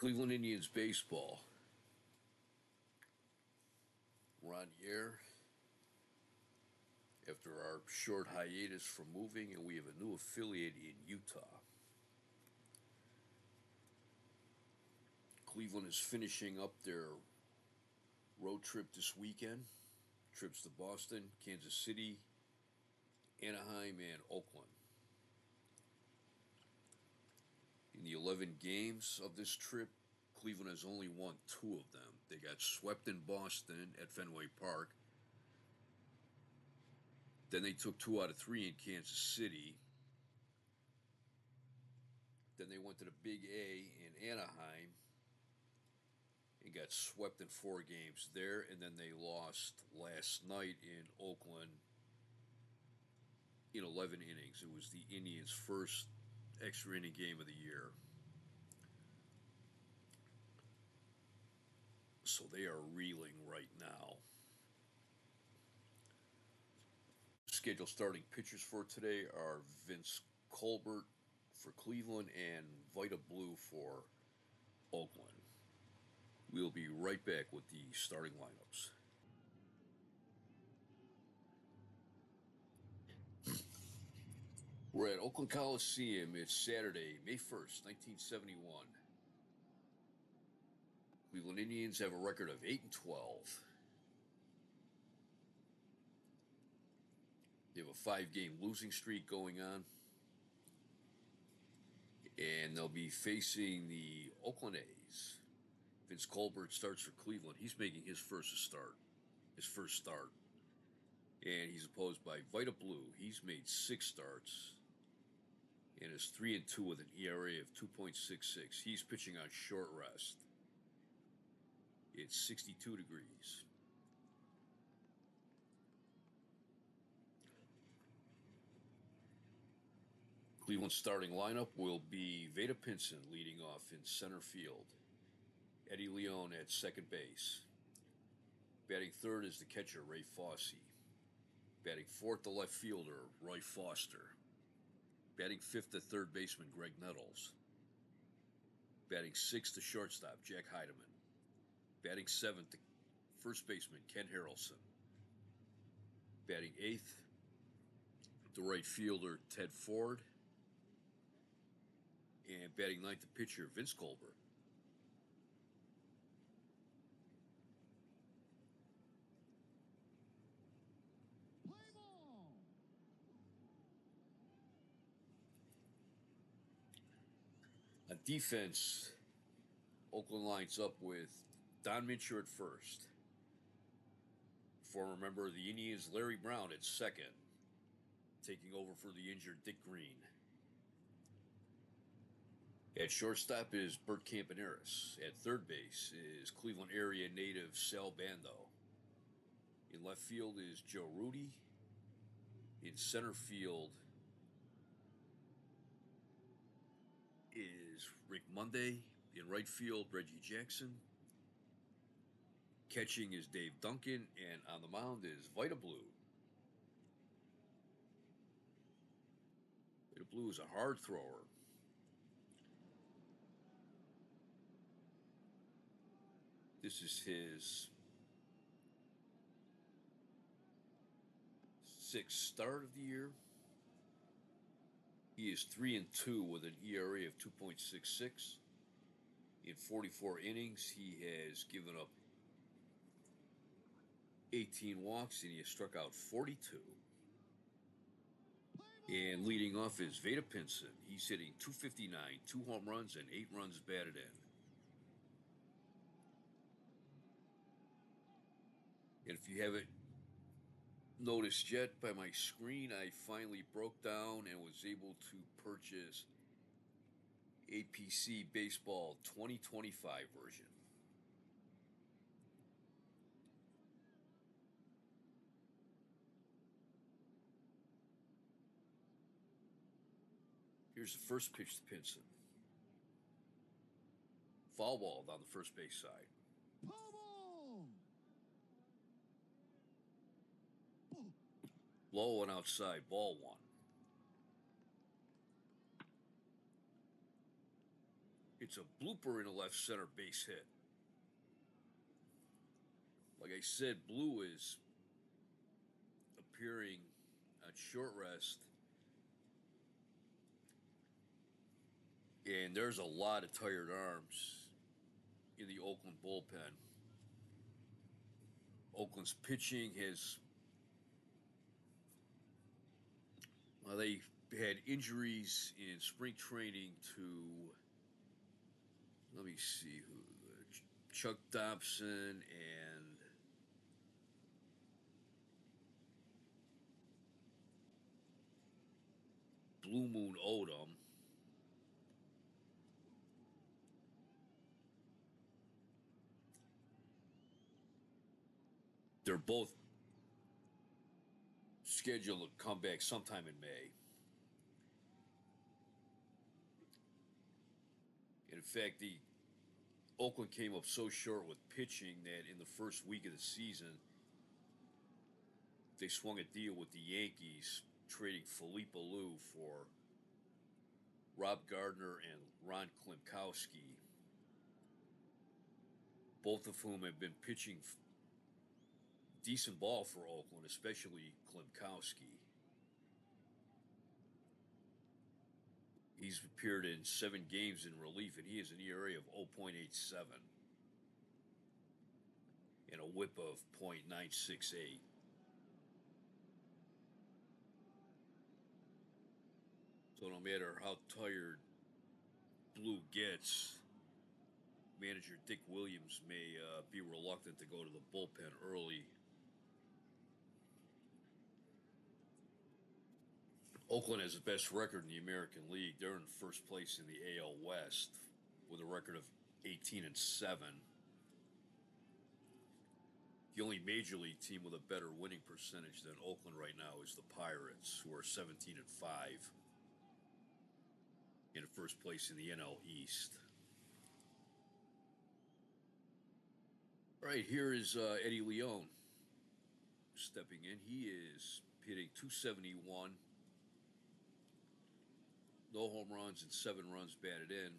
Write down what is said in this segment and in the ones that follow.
Cleveland Indians baseball. We're on the air after our short hiatus from moving, and we have a new affiliate in Utah. Cleveland is finishing up their road trip this weekend. Trips to Boston, Kansas City, Anaheim, and Oakland. In the 11 games of this trip, Cleveland has only won 2 of them. They got swept in Boston at Fenway Park. Then they took 2 out of 3 in Kansas City. Then they went to the Big A in Anaheim and got swept in 4 games there. And then they lost last night in Oakland in 11 innings. It was the Indians' first extra inning game of the year. So they are reeling right now. Scheduled starting pitchers for today are Vince Colbert for Cleveland and Vita Blue for Oakland. We'll be right back with the starting lineups. We're at Oakland Coliseum. It's Saturday, May 1st, 1971. Cleveland Indians have a record of 8-12. They have a 5-game losing streak going on. And they'll be facing the Oakland A's. Vince Colbert starts for Cleveland. He's making his first start. And he's opposed by Vita Blue. He's made 6 starts and is 3-2 with an ERA of 2.66. He's pitching on short rest. It's 62 degrees. Cleveland's starting lineup will be Vada Pinson leading off in center field. Eddie Leon at second base. Batting third is the catcher, Ray Fosse. Batting fourth, the left fielder, Roy Foster. Batting fifth, the third baseman, Greg Nettles. Batting sixth, the shortstop, Jack Heidemann. Batting seventh, the first baseman, Ken Harrelson. Batting eighth, the right fielder, Ted Ford. And batting ninth, the pitcher, Vince Colbert. On defense, Oakland lines up with Don Mincher at first. Former member of the Indians, Larry Brown at second, taking over for the injured Dick Green. At shortstop is Bert Campaneris. At third base is Cleveland area native Sal Bando. In left field is Joe Rudi. In center field is Rick Monday. In right field, Reggie Jackson. Catching is Dave Duncan. And on the mound is Vita Blue. Vita Blue is a hard thrower. This is his 6th start of the year. He is 3-2 with an ERA of 2.66. In 44 innings, he has given up 18 walks and he has struck out 42. And leading off is Vada Pinson. He's hitting .259, 2 home runs, and 8 runs batted in. And if you haven't noticed yet by my screen, I finally broke down and was able to purchase APC Baseball 2025 version. Here's the first pitch to Pinson. Foul ball down the first base side. Low and outside, ball 1. It's It's a blooper in a left center base hit. Like I said, Blue is appearing on short rest. And there's a lot of tired arms in the Oakland bullpen. Oakland's pitching has, well, they had injuries in spring training to, let me see who, Chuck Dobson and Blue Moon Odom. They're both scheduled to come back sometime in May. And in fact, the Oakland came up so short with pitching that in the first week of the season, they swung a deal with the Yankees, trading Felipe Alou for Rob Gardner and Ron Klimkowski, both of whom have been pitching decent ball for Oakland, especially Klimkowski. He's appeared in 7 games in relief, and he has an ERA of 0.87 and a WHIP of .968. So no matter how tired Blue gets, manager Dick Williams may be reluctant to go to the bullpen early. Oakland has the best record in the American League. They're in first place in the AL West with a record of 18-7. The only major league team with a better winning percentage than Oakland right now is the Pirates, who are 17-5 in first place in the NL East. All right, here is Eddie Leone stepping in. He is hitting .271. No home runs and 7 runs batted in.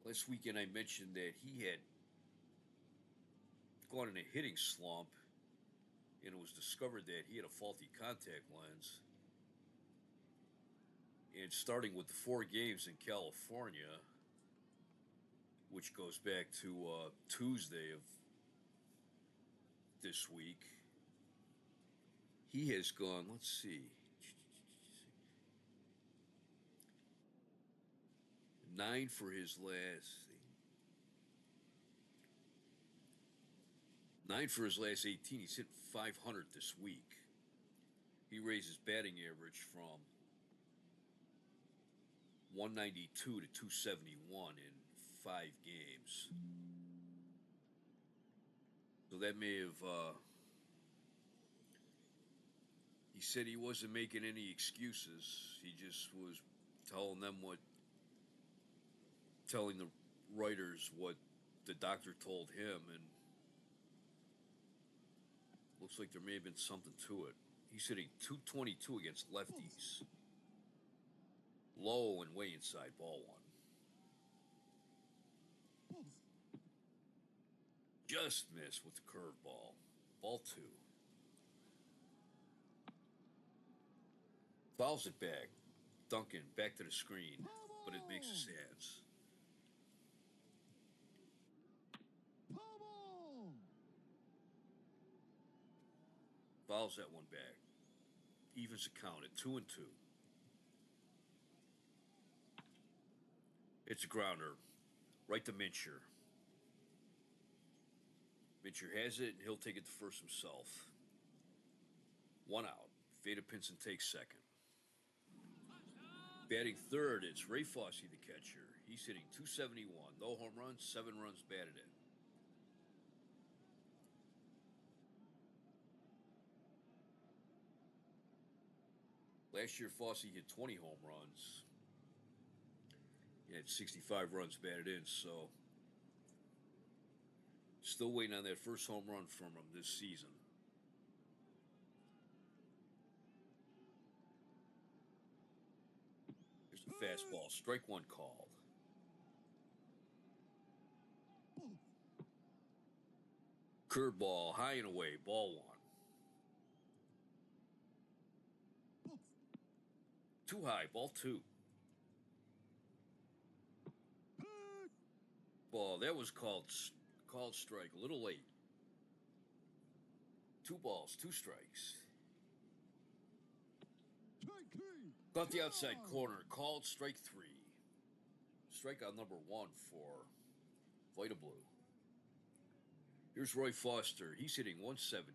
Last weekend I mentioned that he had gone in a hitting slump, and it was discovered that he had a faulty contact lens. And starting with the 4 games in California, which goes back to Tuesday of this week, he has gone, let's see, 9 for his last 18. He's hit .500 this week. He raised his batting average from 192 to 271 in 5 games. So that may have, he said he wasn't making any excuses. He just was telling the writers what the doctor told him, and looks like there may have been something to it. He's hitting .222 against lefties. Low and way inside ball 1. Just missed with the curveball. Ball 2. Fouls it back. Duncan back to the screen, but it makes the stands. Fouls that one back. Evens the count at 2-2. It's a grounder. Right to Mincher. Mincher has it, and he'll take it to first himself. 1 out. Vada Pinson takes second. Batting third, it's Ray Fosse, the catcher. He's hitting .271. No home runs, 7 runs batted in. Last year, Fosse hit 20 home runs. He had 65 runs batted in, so still waiting on that first home run from him this season. fastball, strike one called. Curveball, high and away, ball one. Too high, ball two. Ball, that was called strike, a little late. 2 balls, 2 strikes. Got the outside corner, called strike 3. Strikeout number 1 for Vita Blue. Here's Roy Foster. He's hitting 170.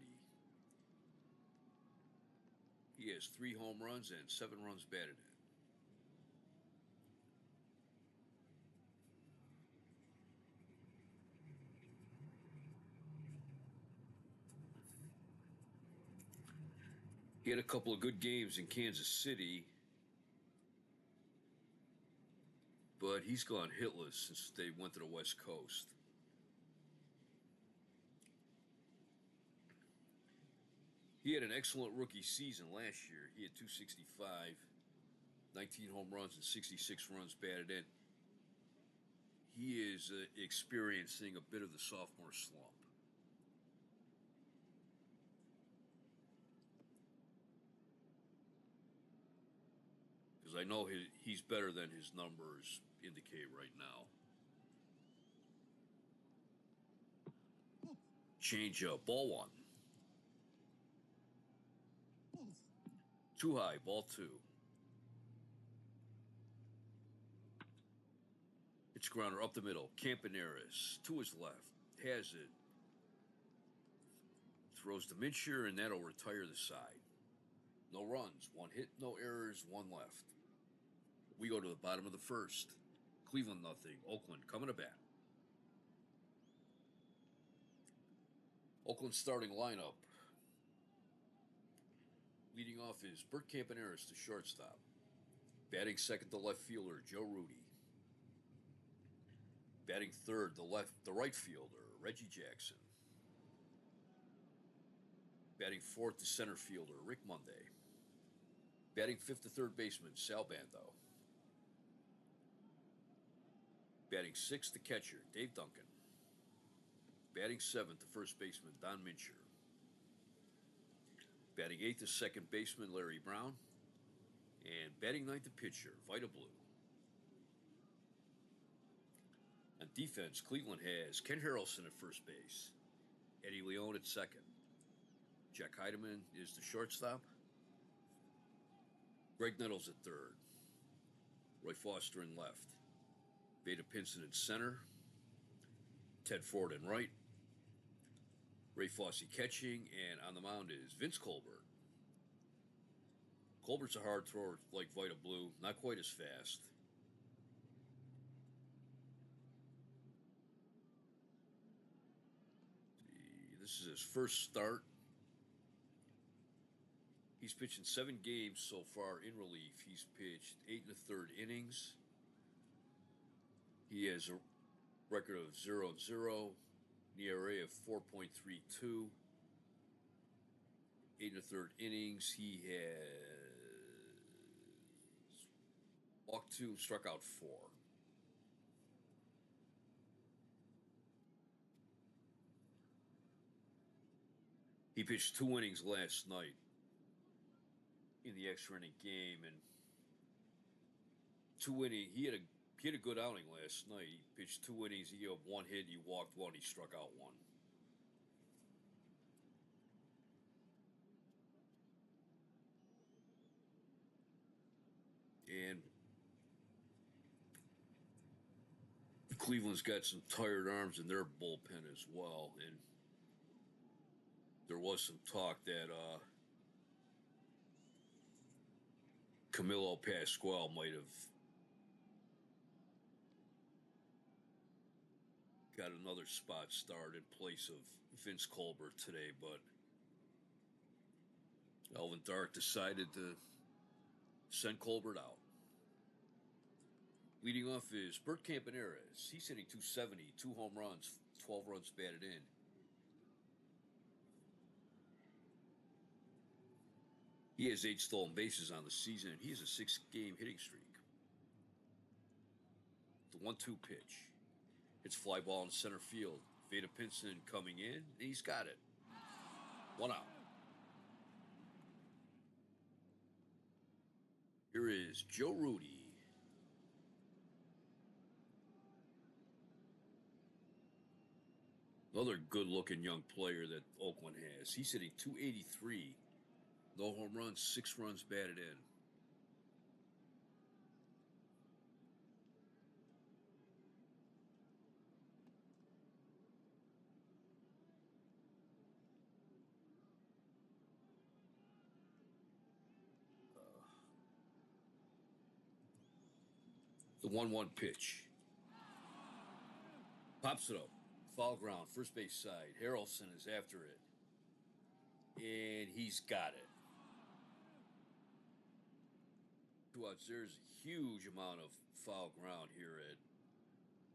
He has 3 home runs and 7 runs batted in. He had a couple of good games in Kansas City, but he's gone hitless since they went to the West Coast. He had an excellent rookie season last year. He had 265, 19 home runs, and 66 runs batted in. He is experiencing a bit of the sophomore slump. Because I know he's better than his numbers indicate right now. Change up, ball one. Too high, ball two. It's grounder up the middle. Campaneris to his left. Has it. Throws to Mincher, and that'll retire the side. No runs, 1 hit, no errors, 1 left. We go to the bottom of the first. Cleveland nothing. Oakland coming to bat. Oakland starting lineup. Leading off is Bert Campaneris, the shortstop. Batting second, the left fielder, Joe Rudy. Batting third, the right fielder, Reggie Jackson. Batting fourth, the center fielder, Rick Monday. Batting fifth, the third baseman, Sal Bando. Batting sixth, the catcher, Dave Duncan. Batting seventh, the first baseman, Don Mincher. Batting eighth, the second baseman, Larry Brown. And batting ninth, the pitcher, Vita Blue. On defense, Cleveland has Ken Harrelson at first base, Eddie Leone at second. Jack Heidemann is the shortstop. Greg Nettles at third. Roy Foster in left. Vada Pinson in center. Ted Ford in right. Ray Fosse catching, and on the mound is Vince Colbert. Colbert's a hard thrower like Vita Blue, not quite as fast. This is his first start. He's pitched in 7 games so far in relief. He's pitched 8 1/3 innings. He has a record of 0-0, an ERA of 4.32. 8 1/3 innings. He has walked 2, struck out 4. He pitched 2 innings last night in the extra inning game, and 2 innings. He had a good outing last night. He pitched 2 innings. He gave up 1 hit. He walked 1. He struck out 1. And Cleveland's got some tired arms in their bullpen as well. And there was some talk that Camilo Pascual might have got another spot start in place of Vince Colbert today, but Alvin Dark decided to send Colbert out. Leading off is Bert Campaneris. He's hitting 270, 2 home runs, 12 runs batted in. He has 8 stolen bases on the season, and he has a 6-game hitting streak. The 1-2 pitch. It's fly ball in center field. Vada Pinson coming in, and he's got it. 1 out. Here is Joe Rudy. Another good-looking young player that Oakland has. He's hitting .283. No home runs, 6 runs batted in. The 1-1 pitch. Pops it up. Foul ground, first base side. Harrelson is after it. And he's got it. 2 outs. There's a huge amount of foul ground here at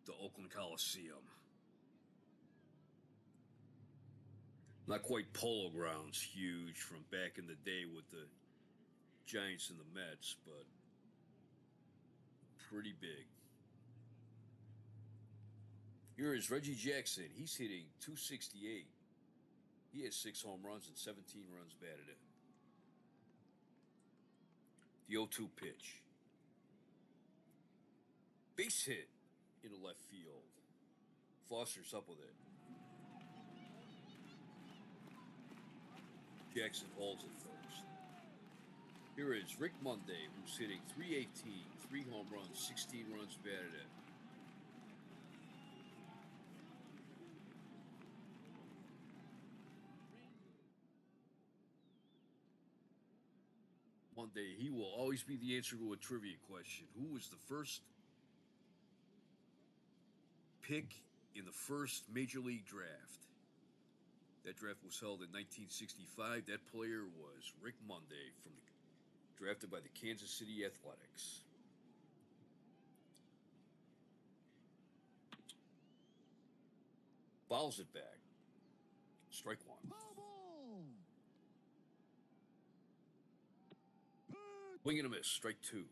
the Oakland Coliseum. Not quite Polo Grounds huge from back in the day with the Giants and the Mets, but pretty big. Here is Reggie Jackson. He's hitting .268. He has 6 home runs and 17 runs batted in. The 0-2 pitch. Base hit into left field. Foster's up with it. Jackson holds it first. Here is Rick Monday, who's hitting .318, 3 home runs, 16 runs batted in. Monday, he will always be the answer to a trivia question. Who was the first pick in the first Major League draft? That draft was held in 1965. That player was Rick Monday, drafted by the Kansas City Athletics. Fouls it back. Strike 1. Swing and a miss. Strike 2.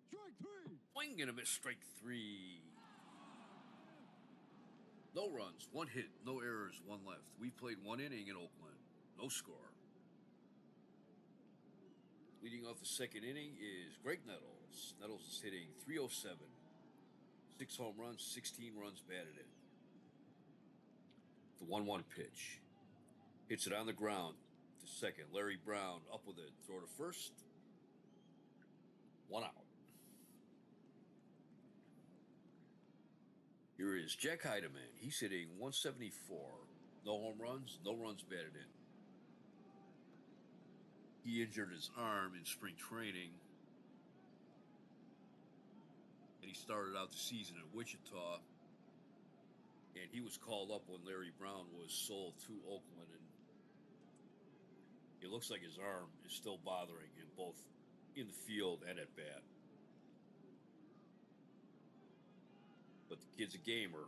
Strike 3. Swing and a miss. Strike 3. No runs, 1 hit, no errors, 1 left. We've played 1 inning in Oakland. No score. Leading off the second inning is Greg Nettles. Nettles is hitting .307. 6 home runs, 16 runs batted in. The 1-1 pitch. Hits it on the ground to second. Larry Brown up with it. Throw to first. 1 out. Here is Jack Heidemann. He's hitting .174. No home runs, no runs batted in. He injured his arm in spring training. And he started out the season in Wichita. And he was called up when Larry Brown was sold to Oakland. And it looks like his arm is still bothering him, both in the field and at bat. But the kid's a gamer.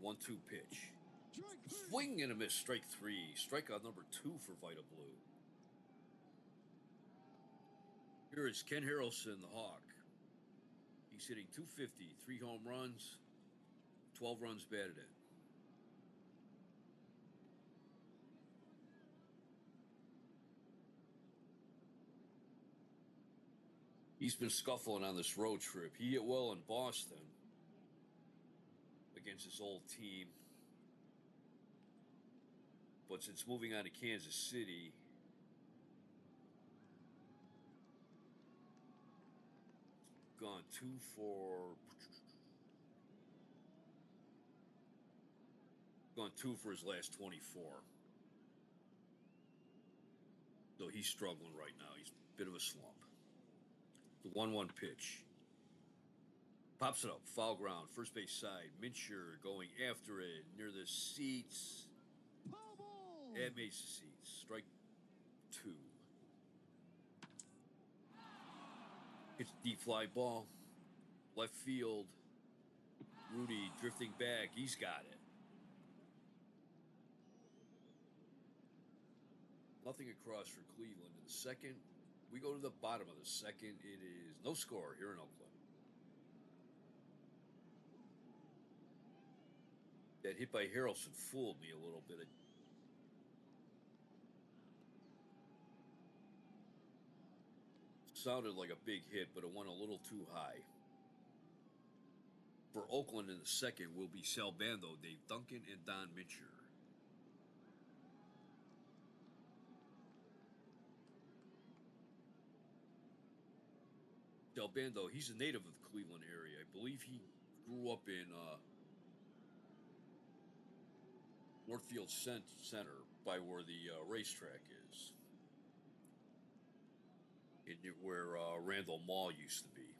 1-2 pitch. Swing and a miss. Strike 3. Strikeout number 2 for Vita Blue. Here is Ken Harrelson, the Hawk. He's hitting .250, 3 home runs, 12 runs batted in. He's been scuffling on this road trip. He hit well in Boston against his old team. But since moving on to Kansas City, gone 2 for his last 24. So he's struggling right now. He's a bit of a slump. The 1-1 pitch. Pops it up. Foul ground. First base side. Mincher going after it. Near the seats. At Mesa seats. Strike 2. It's a deep fly ball. Left field. Rudy drifting back. He's got it. Nothing across for Cleveland. In the second, we go to the bottom of the second. It is no score here in Oakland. That hit by Harrelson fooled me a little bit. It sounded like a big hit, but it went a little too high. For Oakland in the second will be Sal Bando, Dave Duncan, and Don Mincher. Sal Bando, he's a native of the Cleveland area. I believe he grew up in Northfield Center by where the racetrack is, where Randall Mall used to be.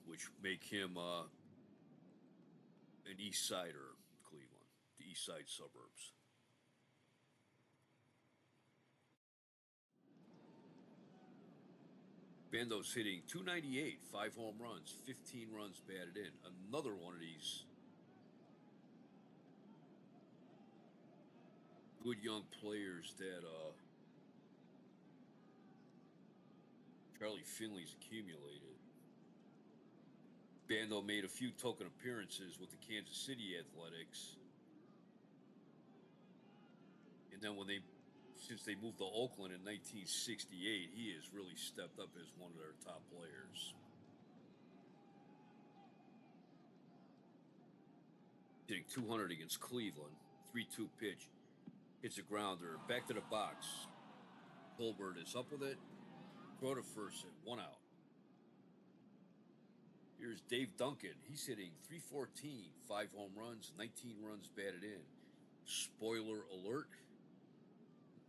Which make him an East Sider, Cleveland, the East Side suburbs. Bando's hitting 298, 5 home runs, 15 runs batted in. Another one of these good young players that Charlie Finley's accumulated. Bando made a few token appearances with the Kansas City Athletics. And then since they moved to Oakland in 1968, he has really stepped up as one of their top players. Hitting 200 against Cleveland, 3-2 pitch. Hits a grounder, back to the box. Colbert is up with it. Throw to first, and 1 out. Here's Dave Duncan. He's hitting 314, 5 home runs, 19 runs batted in. Spoiler alert,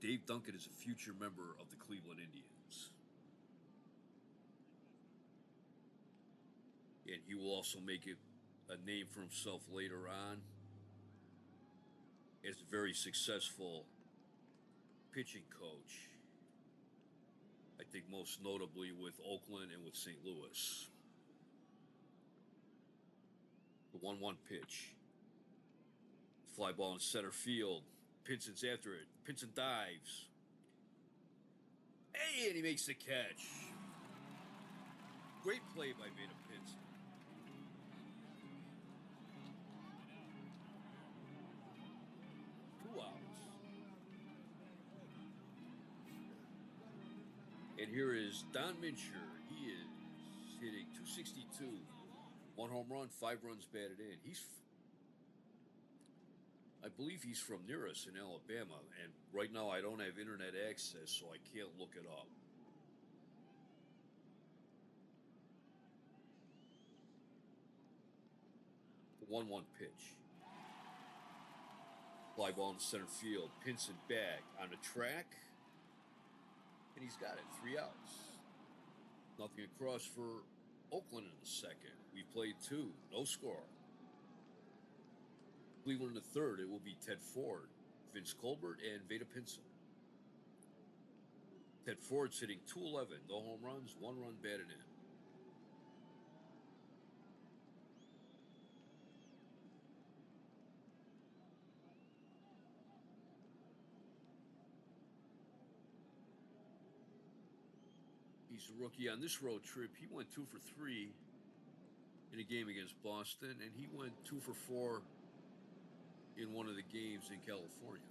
Dave Duncan is a future member of the Cleveland Indians. And he will also make it a name for himself later on as a very successful pitching coach. I think most notably with Oakland and with St. Louis. The 1-1 pitch. Fly ball in center field. Pinson's after it. Pinson dives. Hey, and he makes the catch. Great play by Vada Pinson. Two outs. And here is Don Mincher. He is hitting 262. 1 home run, 5 runs batted in. I believe he's from near us in Alabama, and right now I don't have internet access, so I can't look it up. The 1-1 pitch. Fly ball in center field. Pinson back on the track, and he's got it. 3 outs. Nothing across for Oakland in the second. We played 2. No score. Cleveland in the third, it will be Ted Ford, Vince Colbert, and Vada Pinson. Ted Ford's hitting 211, no home runs, 1 run batted in. He's a rookie on this road trip. He went 2 for 3 in a game against Boston, and he went 2 for 4 in one of the games in California.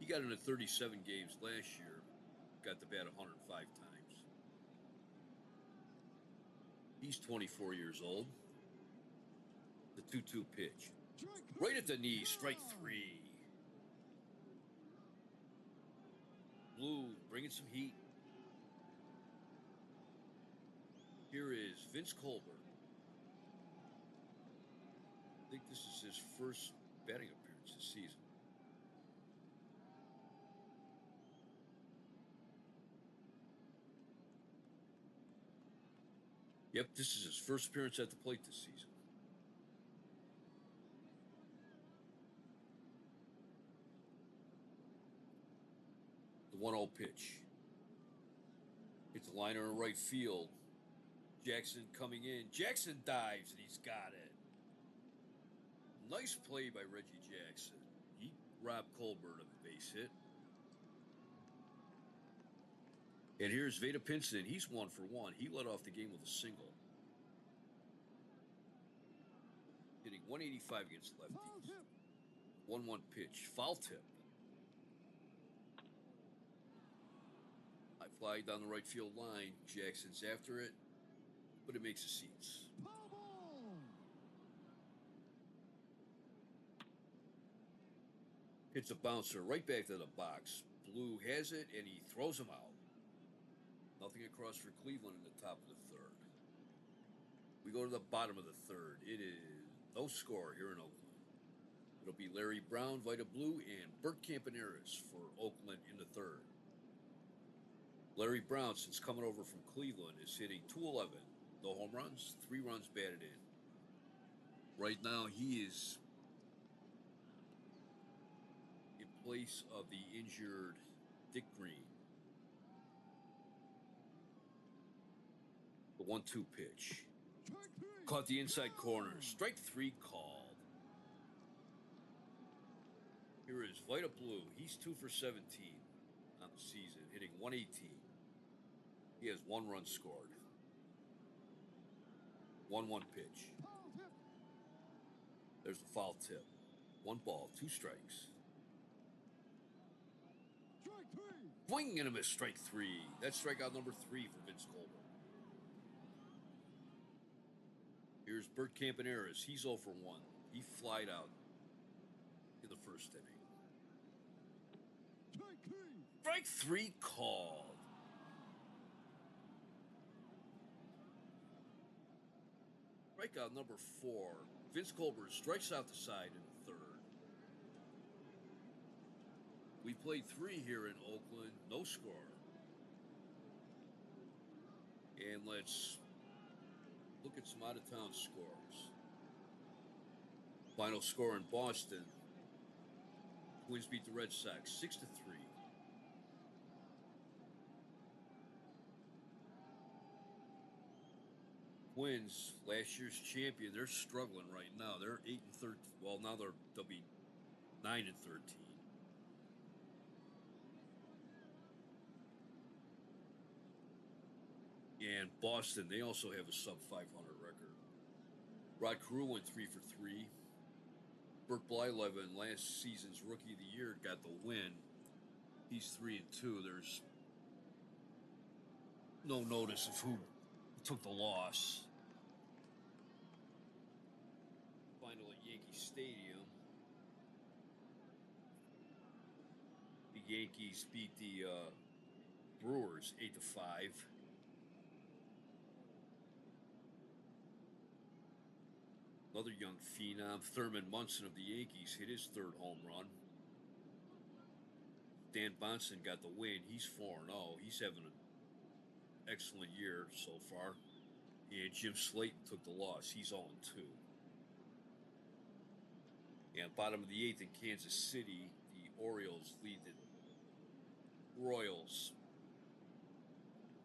He got into 37 games last year, got to bat 105 times. He's 24 years old. The 2-2 pitch. Right at the knee, strike 3. Blue bringing some heat. Here is Vince Colbert. I think this is his first batting appearance this season. Yep, this is his first appearance at the plate this season. The 1-0 pitch. It's a liner in right field. Jackson coming in. Jackson dives, and he's got it. Nice play by Reggie Jackson. He robbed Colbert of a base hit. And here's Veda Pinson. He's 1 for 1. He led off the game with a single. Hitting 185 against lefties. 1-1 pitch. Foul tip. High fly down the right field line. Jackson's after it, but it makes the seats. Hits a bouncer right back to the box. Blue has it, and he throws him out. Nothing across for Cleveland in the top of the third. We go to the bottom of the third. It is no score here in Oakland. It'll be Larry Brown, Vita Blue, and Bert Campaneris for Oakland in the third. Larry Brown, since coming over from Cleveland, is hitting .211. No home runs, 3 runs batted in. Right now, he is in place of the injured Dick Green. The 1-2 pitch. Caught the inside corner. Strike 3 called. Here is Vita Blue. He's 2 for 17 on the season, hitting .118. He has 1 run scored. 1-1 pitch. There's the foul tip. 1 ball, 2 strikes. Swing and a miss, strike 3. That's strikeout number 3 for Vince Colbert. Here's Bert Campaneris. He's 0 for 1. He flied out in the first inning. Strike 3 called. Strikeout number 4. Vince Colbert strikes out the side in the third. We played 3 here in Oakland. No score. And let's look at some out-of-town scores. Final score in Boston. Twins beat the Red Sox 6-3. Twins, last year's champion, they're struggling right now. They're 8-13. Well, now they'll be 9-13. And Boston, they also have a sub-500 record. Rod Carew went 3 for 3. Bert Blyleven, last season's Rookie of the Year, got the win. He's 3-2. There's no notice of who took the loss. Final at Yankee Stadium. The Yankees beat the Brewers 8-5. Another young phenom, Thurman Munson of the Yankees, hit his 3rd home run. Dan Bonson got the win. He's 4-0. He's having an excellent year so far. And Jim Slayton took the loss. He's 0-2. And bottom of the 8th in Kansas City, the Orioles lead the Royals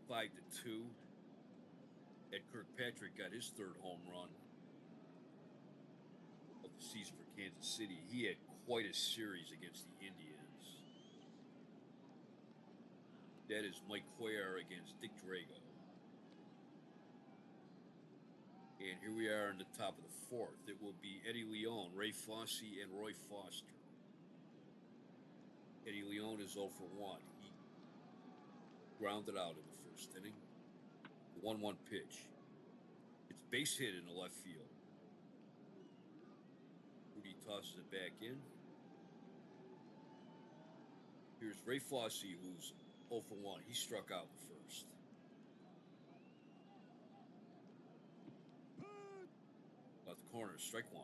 5-2. Ed Kirkpatrick got his 3rd home run of the season for Kansas City. He had quite a series against the Indians. That is Mike Cuellar against Dick Drago. And here we are in the top of the 4th. It will be Eddie Leon, Ray Fosse, and Roy Foster. Eddie Leon is 0 for 1. He grounded out in the first inning. The 1-1 pitch. It's base hit in the left field. Rudy tosses it back in. Here's Ray Fosse, who's 0 for 1. He struck out in the first. Left corner, strike 1.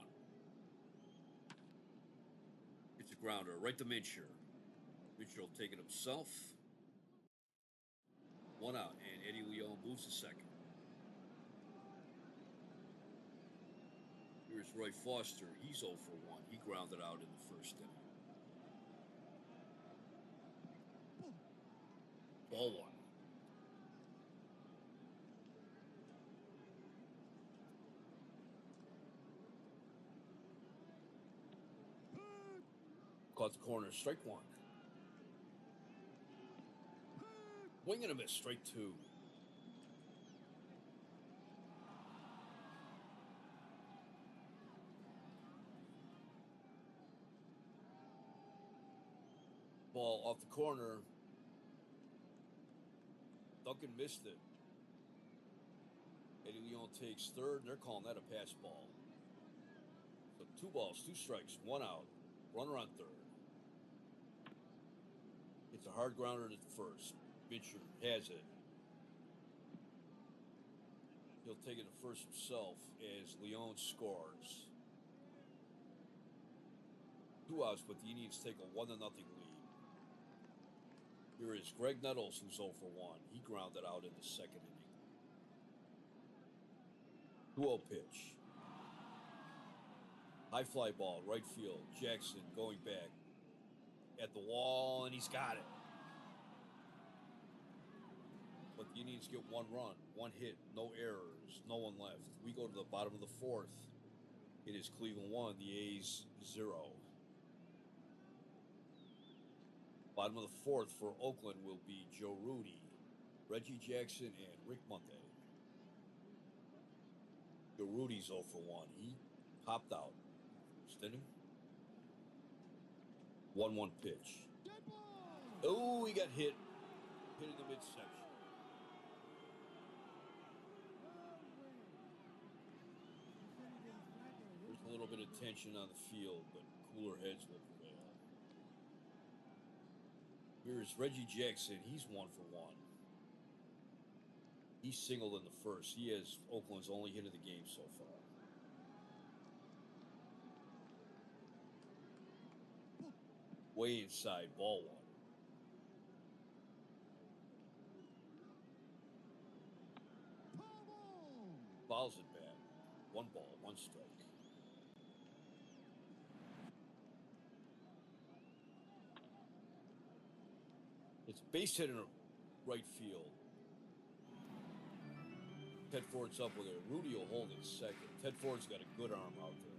It's a grounder right to Mincher. Mincher will take it himself. 1 out, and Eddie Leon moves to second. Here's Roy Foster. He's 0 for 1. He grounded out in the first inning. Ball 1. Caught the corner, strike one. Wing and a miss, strike two. Ball off the corner. Duncan missed it. Eddie Leon takes third, and they're calling that a pass ball. So 2 balls, 2 strikes, 1 out. Runner on third. It's a hard grounder to first. Mitchell has it. He'll take it to first himself as Leon scores. 2 outs, but the Indians take a 1-0 lead. Here is Greg Nettles, who's 0 for 1. He grounded out in the second inning. 2-0 pitch. High fly ball, right field. Jackson going back at the wall, and he's got it. But the Indians get 1 run, 1 hit, no errors, no one left. We go to the bottom of the 4th. It is Cleveland 1, the A's 0. Bottom of the 4th for Oakland will be Joe Rudy, Reggie Jackson, and Rick Monday. Joe Rudy's 0 for 1. He popped out. Inning. 1-1 pitch. Oh, he got hit. Hit in the midsection. There's a little bit of tension on the field, but cooler heads will prevail. Here's Reggie Jackson. He's 1 for 1. He's singled in the first. He has Oakland's only hit of the game so far. Way inside, ball 1. Fouls it back. 1 ball, 1 strike. It's base hit in right field. Ted Ford's up with it. Rudy will hold it second. Ted Ford's got a good arm out there.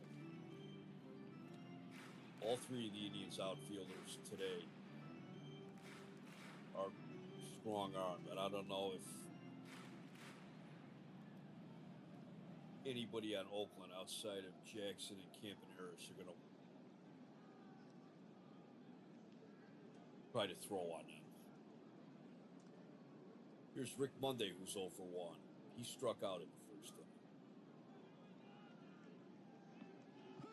All 3 of the Indians outfielders today are strong armed, and I don't know if anybody on Oakland outside of Jackson and Camp and Harris are going to try to throw on them. Here's Rick Monday, who's 0 for 1. He struck out in the first inning.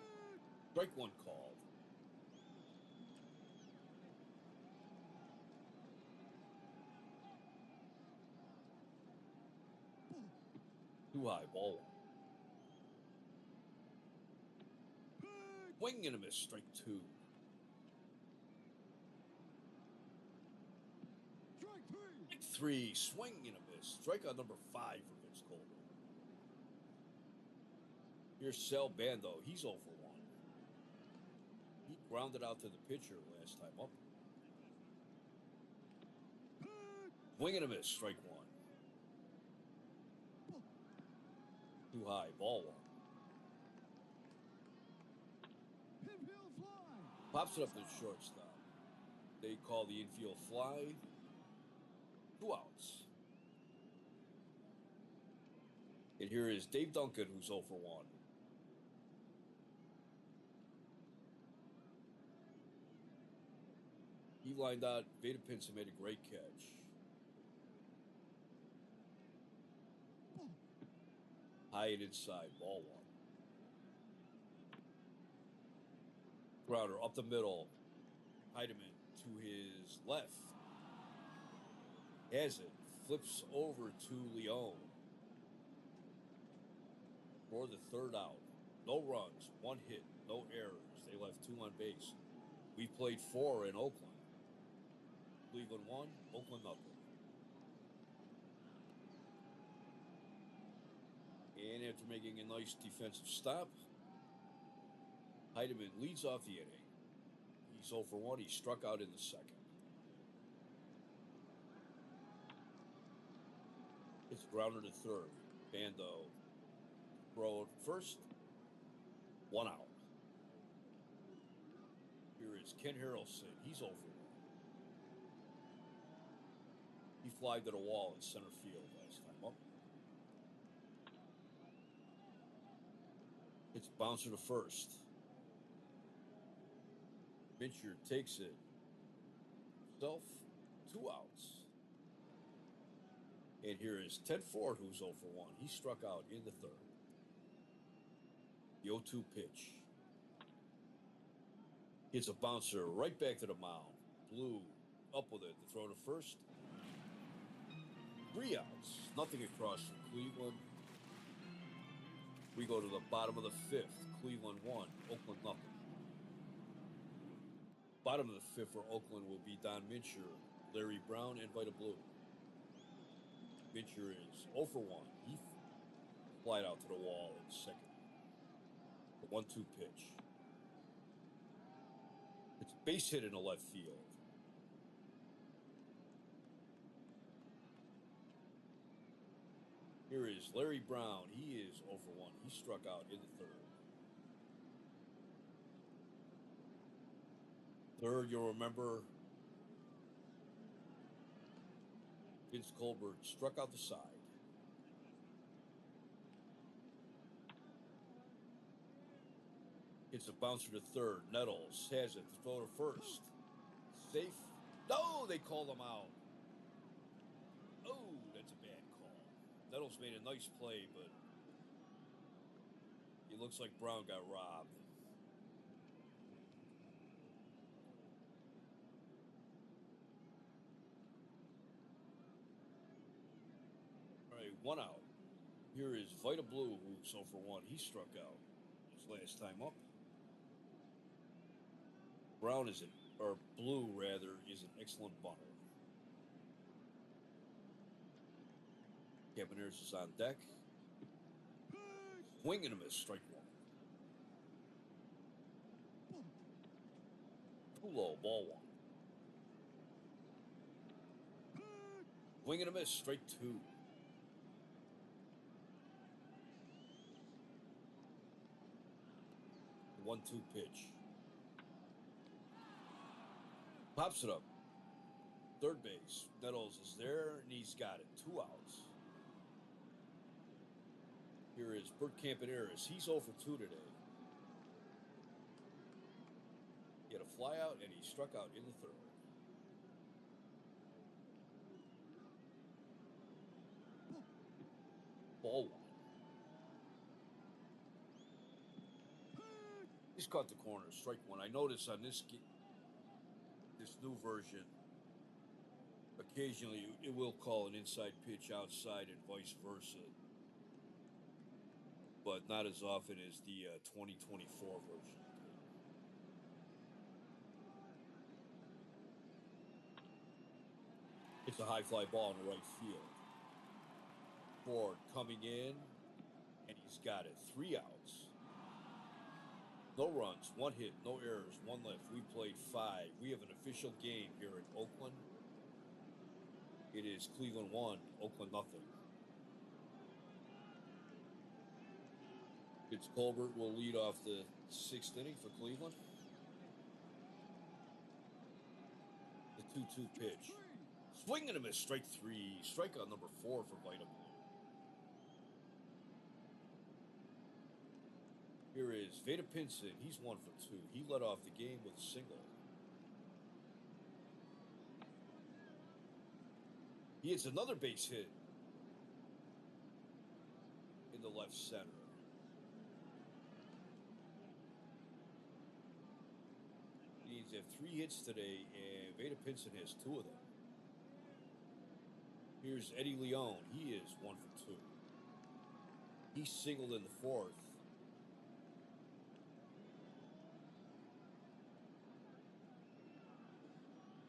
Strike 1 called. Too high, ball 1. Swing and a miss, strike 2. Strike 3, 3. swing and a miss. Strikeout number 5 for Vince Coleman. Here's Sal Bando. He's 0 for 1. He grounded out to the pitcher last time up. Swing and a miss, strike 1. Too high, ball 1. Infield fly. Pops it up to the shortstop. They call the infield fly. 2 outs. And here is Dave Duncan, who's 0 for 1. He lined out. Vada Pinson made a great catch. High and inside, ball 1. Grounder up the middle. Heidemann to his left. Has it. Flips over to Leon. For the 3rd out. No runs, 1 hit, no errors. They left 2 on base. We've played 4 in Oakland. Cleveland 1, Oakland 0. And after making a nice defensive stop, Heidemann leads off the inning. He's 0 for 1. He struck out in the second. It's grounder to third. Bando throw at first. 1 out. Here is is Ken Harrelson. He's over 1. He flied to the wall in center field last time up. It's bouncer to first. Mincher takes it. Himself, 2 outs. And here is Ted Ford, who's 0 for 1. He struck out in the 3rd. The 0-2 pitch. It's a bouncer right back to the mound. Blue up with it to throw to first. 3 outs. Nothing across from Cleveland. We go to the bottom of the 5th. Cleveland 1, Oakland nothing. Bottom of the 5th for Oakland will be Don Mincher, Larry Brown, and Vita Blue. Mincher is 0 for 1. He flied out to the wall in 2nd. The 1-2 pitch. It's base hit in the left field. Here is Larry Brown. He is 0 for 1. He struck out in the 3rd. 3rd, you'll remember Vince Colbert struck out the side. It's a bouncer to 3rd. Nettles has it to throw to first. Safe. No, they called him out. Oh, that's a bad call. Nettles made a nice play, but it looks like Brown got robbed. All right, 1 out. Here is Vita Blue, who's 0 for 1. He struck out his last time up. Brown is or Blue rather, is an excellent bunter. Campaneris is on deck. Swing and a miss, strike 1. Too low, ball 1. Swing and a miss, strike 2. The 1-2 pitch. Pops it up. 3rd base. Nettles is there, and he's got it. 2 outs. Here is Bert Campaneris. He's 0 for 2 today. He had a fly out, and he struck out in the 3rd. Ball 1. He's caught the corner. Strike 1. I notice on this new version, occasionally it will call an inside pitch outside and vice versa, but not as often as the 2024 version. It's a high fly ball in the right field. Ford coming in, and he's got it. 3 outs. No runs, 1 hit, no errors, 1 left. We played 5. We have an official game here in Oakland. It is Cleveland 1, Oakland nothing. Vince Colbert will lead off the 6th inning for Cleveland. The 2-2 pitch. Swing and a miss, strike 3. Strikeout number 4 for Vita Blue. Here is Vada Pinson. He's 1 for 2. He led off the game with a single. He hits another base hit in the left center. He needs to have 3 hits today, and Vada Pinson has 2 of them. Here's Eddie Leon. He is 1 for 2. He singled in the 4th.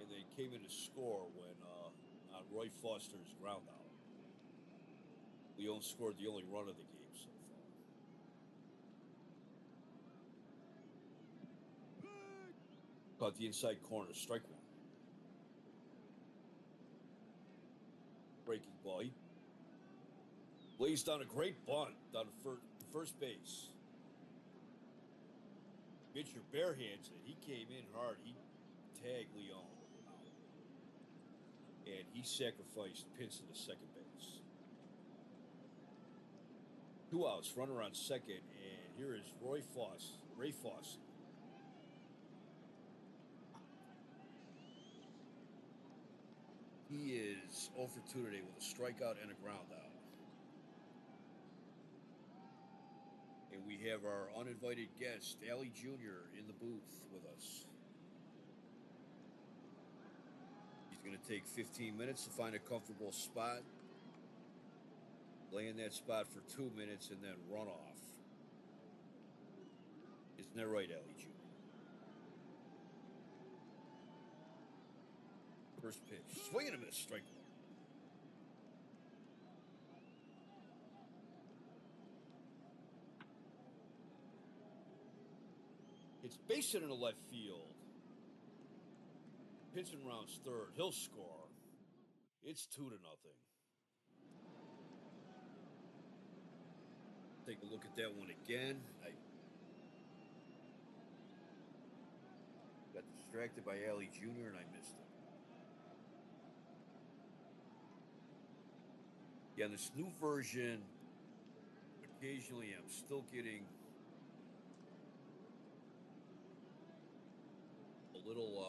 And they came in to score when on Roy Foster's ground out. Leon scored the only run of the game so far. Caught the inside corner, strike 1. Breaking ball. He lays down a great bunt down to first base. Pitcher barehands it. He came in hard. He tagged Leon. And he sacrificed Pinson to second base. 2 outs, runner on second, and here is Ray Fosse. He is 0 for 2 today with a strikeout and a ground out. And we have our uninvited guest, Allie Jr., in the booth with us. He's going to take 15 minutes to find a comfortable spot, lay in that spot for 2 minutes, and then run off. Isn't that right, Allie Jr.? First pitch. Swing and a miss. Strike one. It's base hit in the left field. Pinson rounds third. He'll score. It's 2-0. Take a look at that one again. I got distracted by Allie Jr. and I missed it. Yeah, this new version, occasionally I'm still getting a little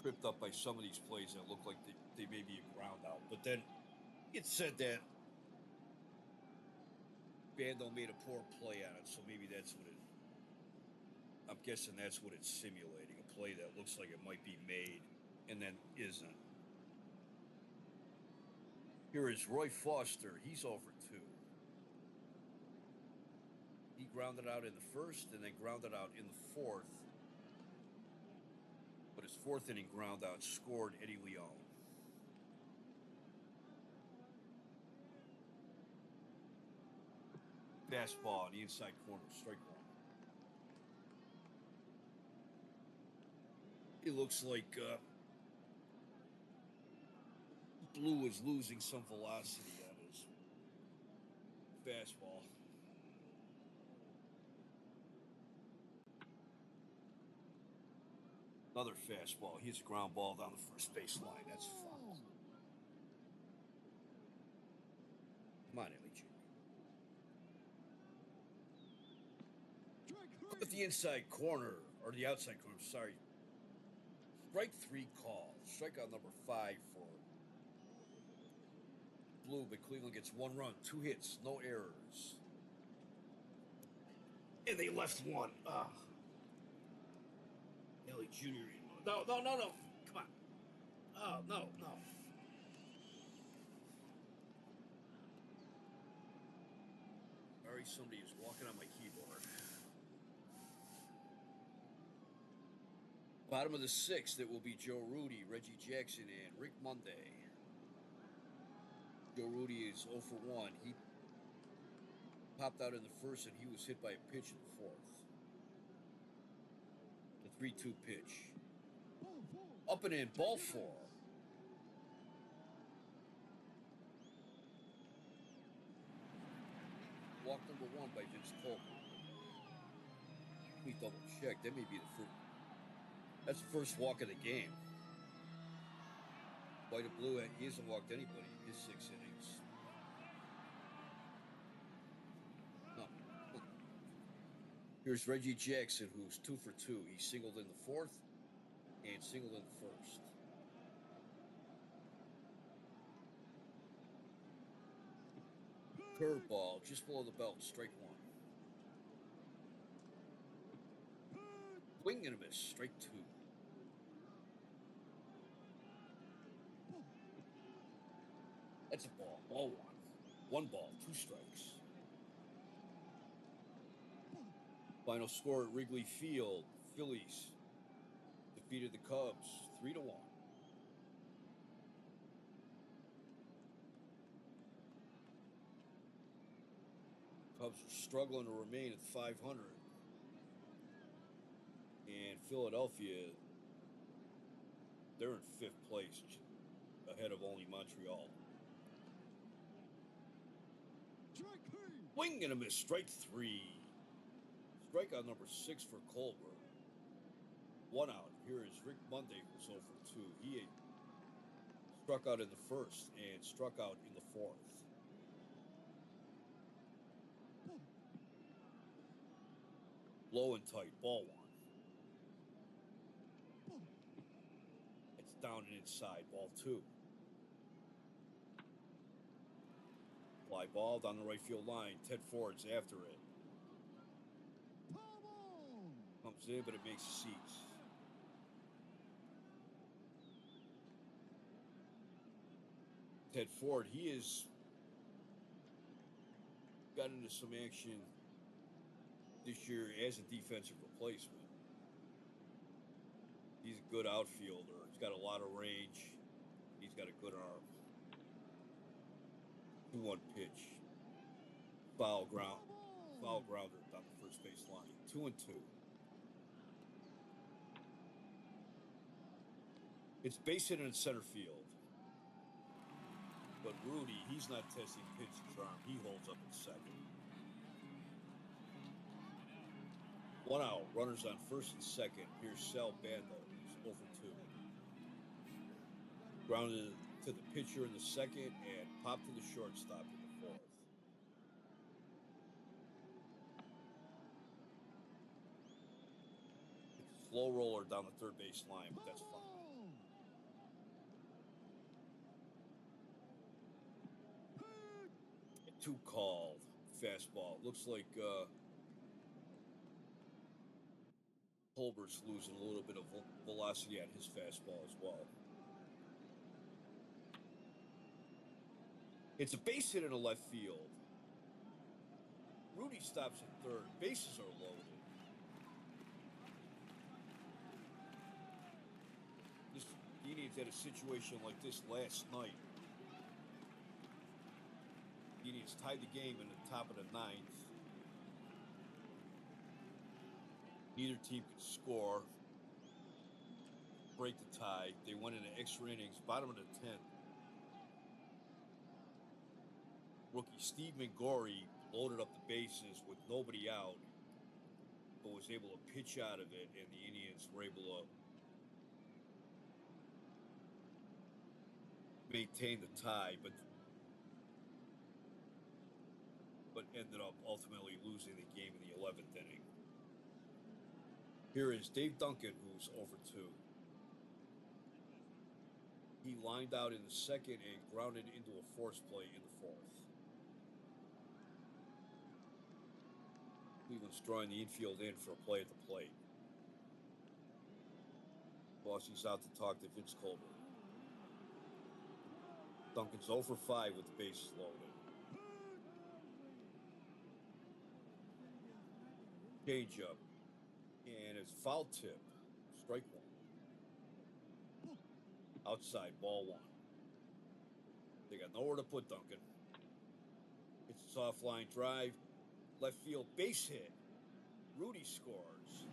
tripped up by some of these plays that look like they may be a ground out. But then it said that Bando made a poor play on it, so maybe that's what it. I'm guessing that's what it's simulating, a play that looks like it might be made and then isn't. Here is Roy Foster. He's over 2. He grounded out in the first and then grounded out in the fourth. But his 4th inning ground out scored Eddie Leon. Fastball on the inside corner, strike one. It looks like Blue is losing some velocity on his fastball. Another fastball. He hits a ground ball down the first base line. That's foul. Come on, Ellie Jr. Up at the inside corner, or the outside corner, sorry. Strike 3 call. Strikeout number 5 for Blue, but Cleveland gets 1 run, 2 hits, no errors. And they left one. Ellie Jr. No. Come on. Oh, no. Sorry, somebody is walking on my keyboard. Bottom of the 6th, it will be Joe Rudy, Reggie Jackson, and Rick Monday. Joe Rudy is 0 for 1. He popped out in the first, and he was hit by a pitch in the 4th. The 3-2 pitch. Up and in, ball 4. Walk number 1 by Vince Colton. Let me double check. That may be the first. That's the first walk of the game. White and Blue, he hasn't walked anybody in his 6 innings. No. Here's Reggie Jackson, who's 2 for 2. He singled in the 4th and singled in the 1st. Curveball just below the belt, strike 1. Swing and a miss, strike 2. That's a ball. Ball 1. 1 ball, 2 strikes. Final score at Wrigley Field. Phillies defeated the Cubs 3-1. Cubs are struggling to remain at 500. And Philadelphia, they're in 5th place, ahead of only Montreal. Swing and a miss. Strike three. Strikeout number 6 for Colbert. 1 out. Here is Rick Monday, who's 0 for 2. He struck out in the first and struck out in the fourth. Low and tight. Ball 1. It's down and inside. Ball 2. Fly ball down the right field line. Ted Ford's after it. Comes in, but it makes seats. Ted Ford, he has got into some action this year as a defensive replacement. He's a good outfielder. He's got a lot of range. He's got a good arm. 2-1 pitch. Foul grounder down the first base line. 2-2. It's base hit in center field. But Rudy, he's not testing pitcher's arm. He holds up in second. 1 out. Runners on first and second. Here's Sal Bando. He's 0 for 2. Grounded to the pitcher in the second and popped to the shortstop in the fourth. It's a slow roller down the third base line, but that's fine. 2 called. Fastball. Looks like Colbert's losing a little bit of velocity on his fastball as well. It's a base hit in the left field. Rudy stops at third. Bases are loaded. The Indians had a situation like this last night. The Indians tied the game in the top of the ninth. Neither team could score, break the tie. They went into extra innings, bottom of the 10th. Rookie Steve McGorry loaded up the bases with nobody out, but was able to pitch out of it, and the Indians were able to maintain the tie, but ended up ultimately losing the game in the 11th inning. Here is Dave Duncan, who's 0 for 2. He lined out in the second and grounded into a force play in the fourth. Cleveland's drawing the infield in for a play at the plate. Bossy's out to talk to Vince Colbert. Duncan's 0 for 5 with the bases loaded. Change up. And it's foul tip. Strike 1. Outside, ball 1. They got nowhere to put Duncan. It's a soft line drive. Left field base hit. Rudy scores.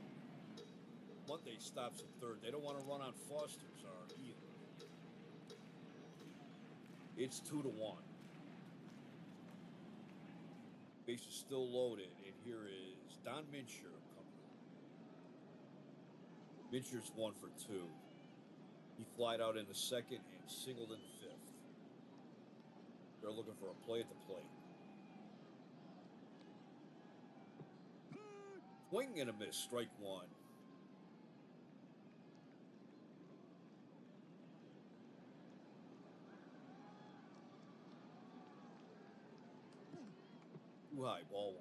Monday stops at third. They don't want to run on Foster's arm either. It's 2-1. Base is still loaded, and here is Don Mincher coming. Mincher's 1 for 2. He flied out in the second and singled in the fifth. They're looking for a play at the plate. Swing and a miss. Strike 1. Too high, ball 1.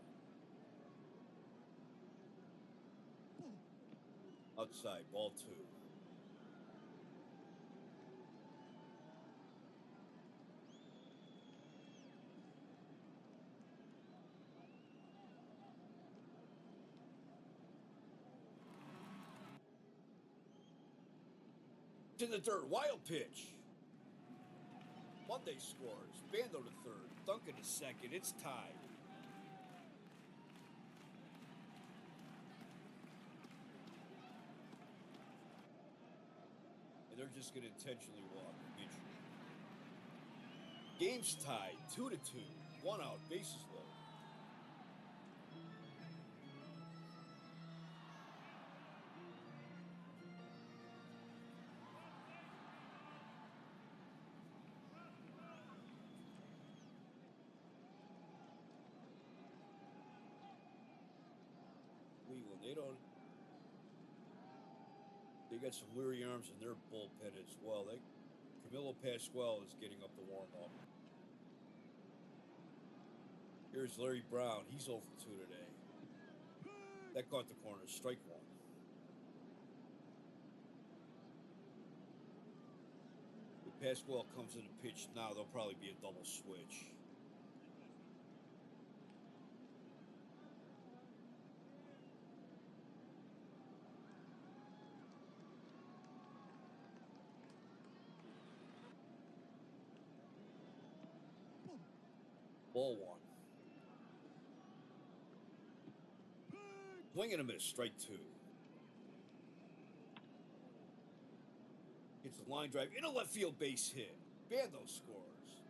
Outside, ball 2. To the third, wild pitch. Monday scores. Bando to third. Duncan to second. It's tied. And they're just going to intentionally walk Mitchell. Game's tied. 2-2. 1 out. Bases loaded. They don't. They got some weary arms in their bullpen as well. Camilo Pascual is getting up to warm up. Here's Larry Brown. He's over 2 today. That caught the corner. Strike one. If Pascual comes in to pitch now, there'll probably be a double switch. Ball one. Swing and a miss. Strike two. It's a line drive in a left field base hit. Bando scores.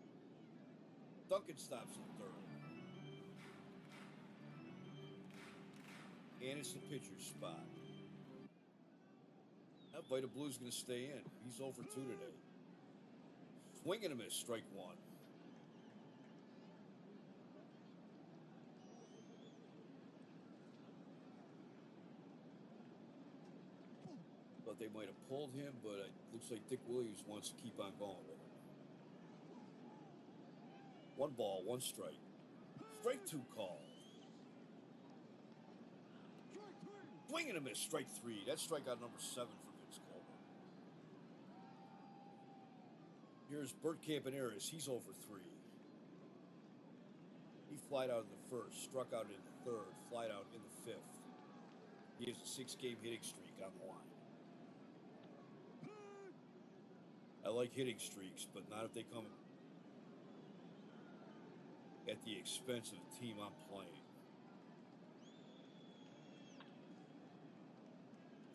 Duncan stops at third. And it's the pitcher's spot. Now Vita Blue's going to stay in. He's over 2 today. Swing and a miss. Strike one. Thought they might have pulled him, but it looks like Dick Williams wants to keep on going with it. 1 ball, 1 strike. Strike two call. Strike three. Swing and a miss. Strike three. That's strikeout number 7 for Vince Coleman. Here's Bert Campaneris. He's over 3. He flied out in the first, struck out in the third, flied out in the 5th. He has a 6-game hitting streak on the line. I like hitting streaks, but not if they come at the expense of the team I'm playing.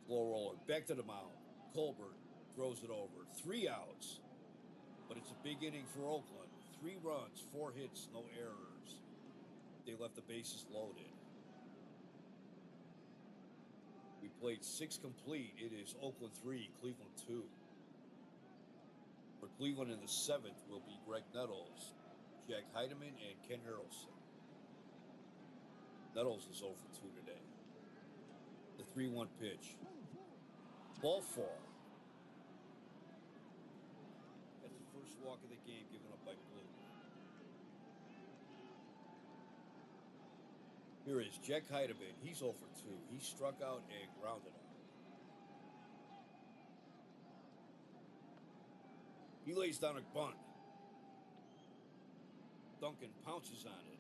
Slow roller, back to the mound. Colbert throws it over. 3 outs, but it's a big inning for Oakland. 3 runs, 4 hits, no errors. They left the bases loaded. We played 6 complete. It is Oakland 3, Cleveland 2. For Cleveland in the 7th will be Greg Nettles, Jack Heidemann, and Ken Harrelson. Nettles is over 2 today. The 3-1 pitch. Ball 4. That's the first walk of the game given up by Blue. Here is Jack Heidemann. He's over 2. He struck out and grounded out. He lays down a bunt. Duncan pounces on it,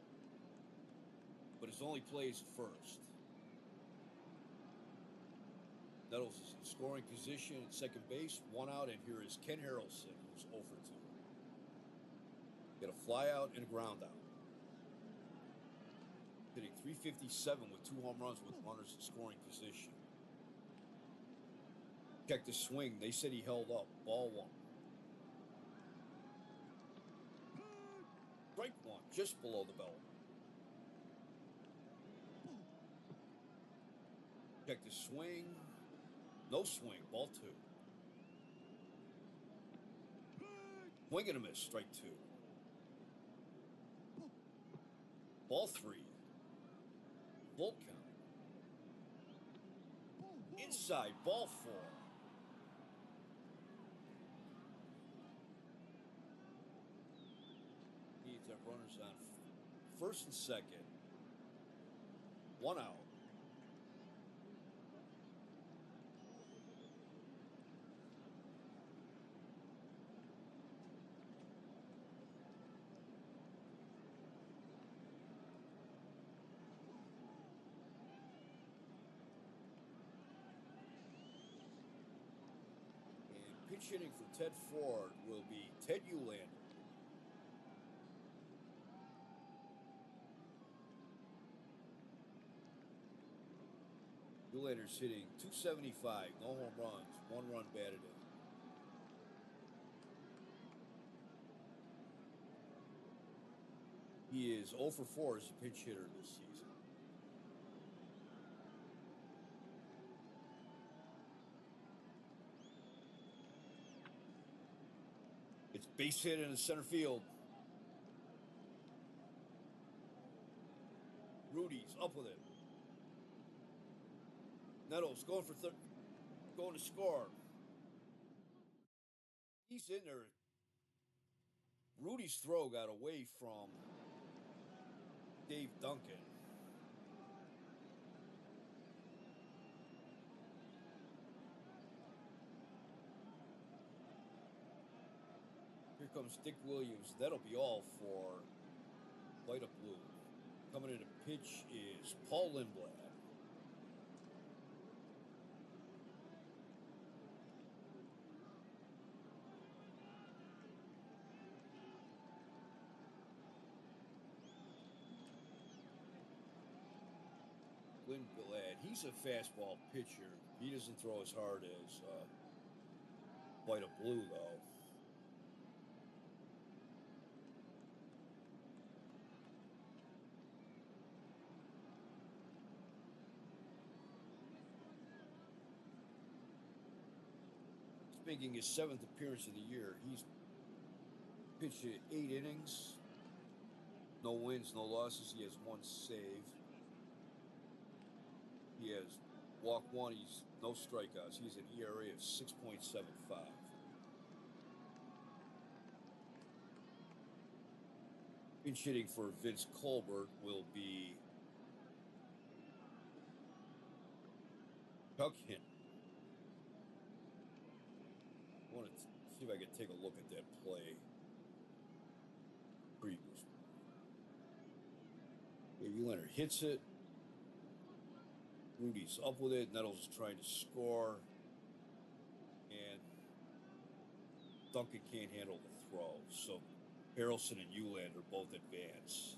but his only play is first. Nettles is in scoring position at second base, 1 out, and here is Ken Harrelson, who's over 2. Get a fly out and a ground out. Hitting .357 with 2 home runs with runners in scoring position. Check the swing. They said he held up. Ball 1. Strike 1, just below the belt. Check the swing. No swing. Ball 2. Swing and a miss. Strike 2. Ball 3. Full count. Inside. Ball 4. Needs our runners on first and second. 1 out. Pitch hitting for Ted Ford will be Ted Uhlaender. Uhlander's hitting .275, no home runs, 1 run batted in. He is 0 for 4 as a pinch hitter this season. It's base hit in the center field. Rudy's up with it. Nettles going to score. He's in there. Rudy's throw got away from Dave Duncan. Here comes Dick Williams. That'll be all for Light Up Blue. Coming in to pitch is Paul Lindblad. Lindblad, he's a fastball pitcher. He doesn't throw as hard as Light Up Blue, though. Making his 7th appearance of the year. He's pitched 8 innings, no wins, no losses. He has 1 save. He has walk 1. He's no strikeouts. He's an ERA of 6.75. Pinch hitting for Vince Colbert will be Chuck Hinton. I want to see if I can take a look at that play. Previous. Davey Leonard hits it. Rudy's up with it. Nettles is trying to score. And Duncan can't handle the throw. So Harrelson and Euland are both advanced.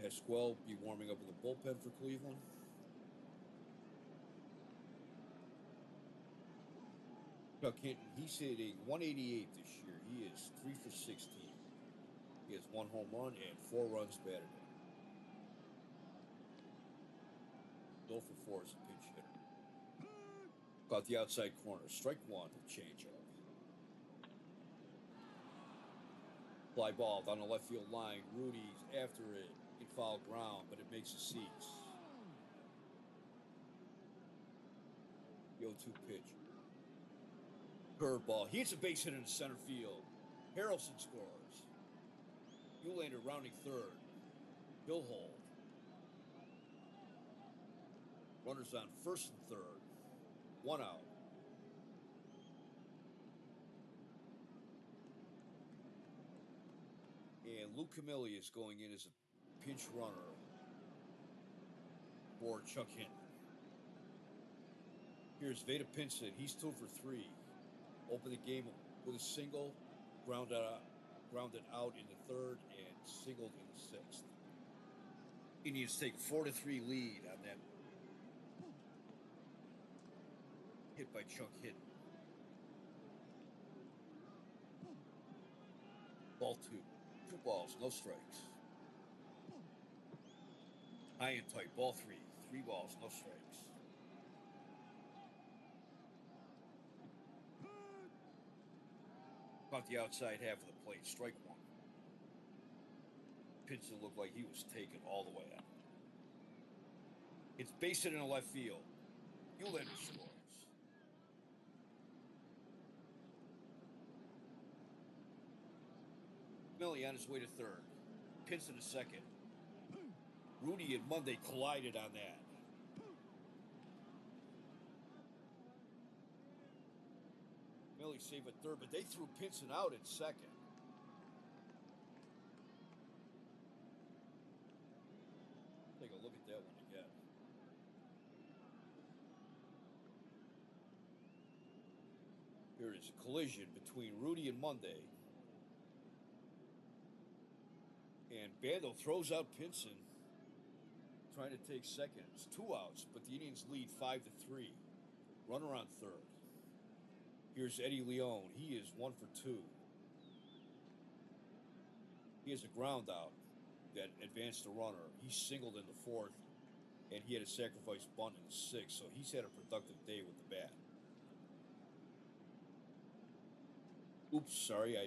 Pasquale be warming up in the bullpen for Cleveland. Chuck Hinton, he's hitting 188 this year. He is 3 for 16. He has 1 home run and 4 runs batted in. 0 for 4 as a pinch hitter. Got the outside corner. Strike 1 with changeup. Fly ball down the left field line. Rudy's after it in foul ground, but it makes the seats. The 0-2 pitch. Curveball. He hits a base hit in the center field. Harrelson scores. Eulander rounding third. He'll hold. Runners on first and third. 1 out. And Luke Camilli is going in as a pinch runner for Chuck Hinton. Here's Vada Pinson. He's 2 for 3. Opened the game with a single, grounded out in the 3rd, and singled in the 6th. Indians take 4-3 lead on that hit by Chuck Hinton. Ball 2. 2 balls, no strikes. High and tight. Ball 3. 3 balls, no strikes. Caught the outside half of the plate. Strike 1. Pinson looked like he was taken all the way out. It's base hit in the left field. Eulander scores. Millie on his way to 3rd. Pinson to 2nd. Rudy and Monday collided on that. Millie saved at 3rd, but they threw Pinson out at 2nd. Take a look at that one again. Here is a collision between Rudy and Monday. And Bando throws out Pinson, trying to take 2nd. It's 2 outs, but the Indians lead 5-3. Runner on 3rd. Here's Eddie Leon. He is 1 for 2. He has a ground out that advanced the runner. He singled in the 4th, and he had a sacrifice bunt in the 6th, so he's had a productive day with the bat. Oops, sorry,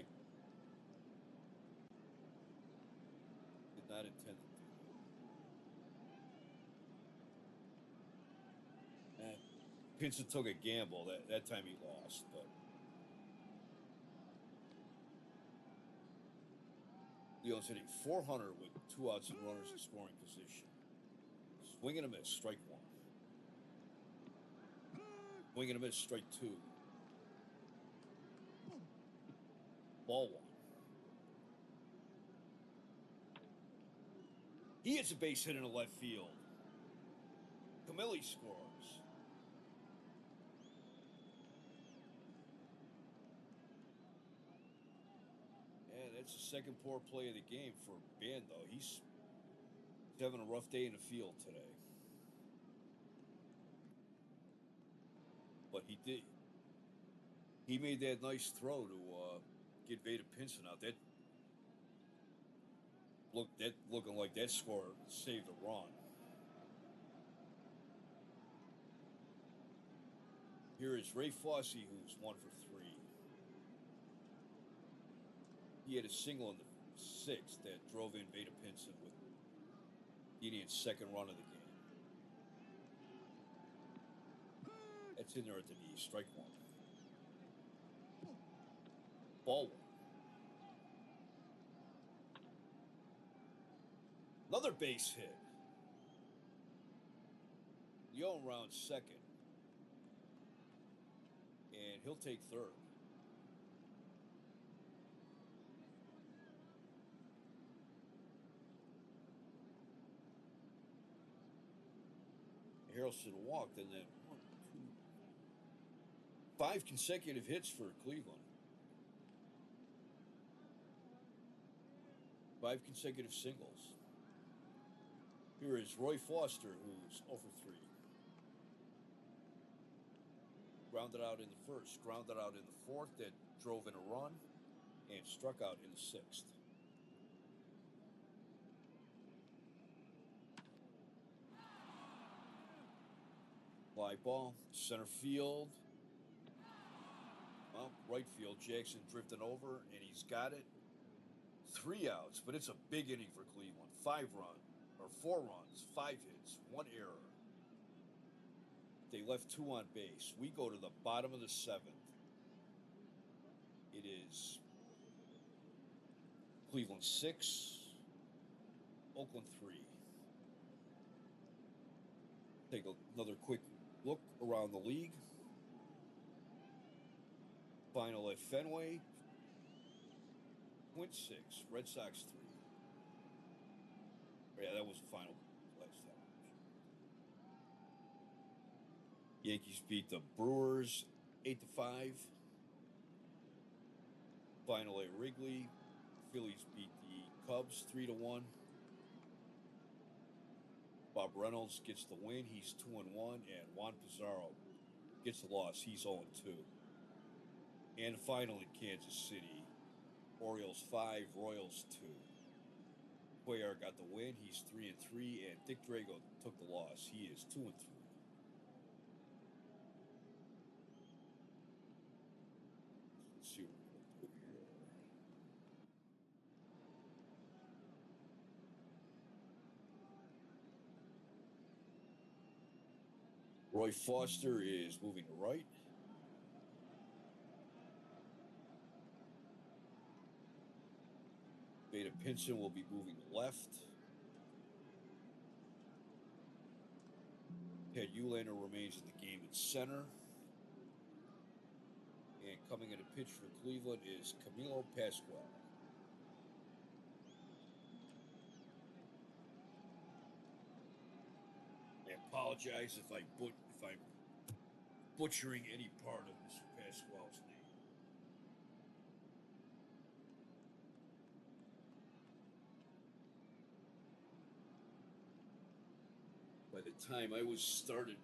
Pinson took a gamble. That time he lost, but Leon's hitting .400 with 2 outs and runners in scoring position. Swing and a miss, strike 1. Swing and a miss, strike 2. Ball 1. He hits a base hit into left field. Camilli scores. And that's the second poor play of the game for Bando. He's having a rough day in the field today. But he did. He made that nice throw to get Veda Pinson out. That looking like that score saved a run. Here is Ray Fosse, who's 1 for 3. He had a single in the 6th that drove in Veda Pinson with Gideon's second run of the game. That's in there at the knee. Strike 1. Ball 1. Another base hit. Leon rounds second. And he'll take third. Harrelson walked, and then 1, 2, 5 consecutive hits for Cleveland. 5 consecutive singles. Here is Roy Foster, who's 0 for 3. Grounded out in the first, grounded out in the 4th, that drove in a run, and struck out in the 6th. Fly ball, center field. Well, right field, Jackson drifting over, and he's got it. 3 outs, but it's a big inning for Cleveland. 4 runs, 5 hits, 1 error. They left 2 on base. We go to the bottom of the 7th. It is Cleveland 6, Oakland 3. Take another quick look around the league. Final at Fenway. Twins 6, Red Sox 3. Yeah, that was the final last time. Yankees beat the Brewers 8-5. Final at Wrigley. Phillies beat the Cubs 3-1. Bob Reynolds gets the win. He's 2-1, and Juan Pizarro gets the loss. He's 0-2. And the final in Kansas City. Orioles 5, Royals 2. Cuellar got the win. He's 3-3, and Dick Drago took the loss. He is 2-3. Let's see what we're going to do here. Roy Foster is moving to right. Veda Pinson will be moving left. Ted Uhlaender remains in the game at center. And coming in to pitch for Cleveland is Camilo Pascual. I apologize if I'm butchering any part of Mr. Pascual's name. By the time I was started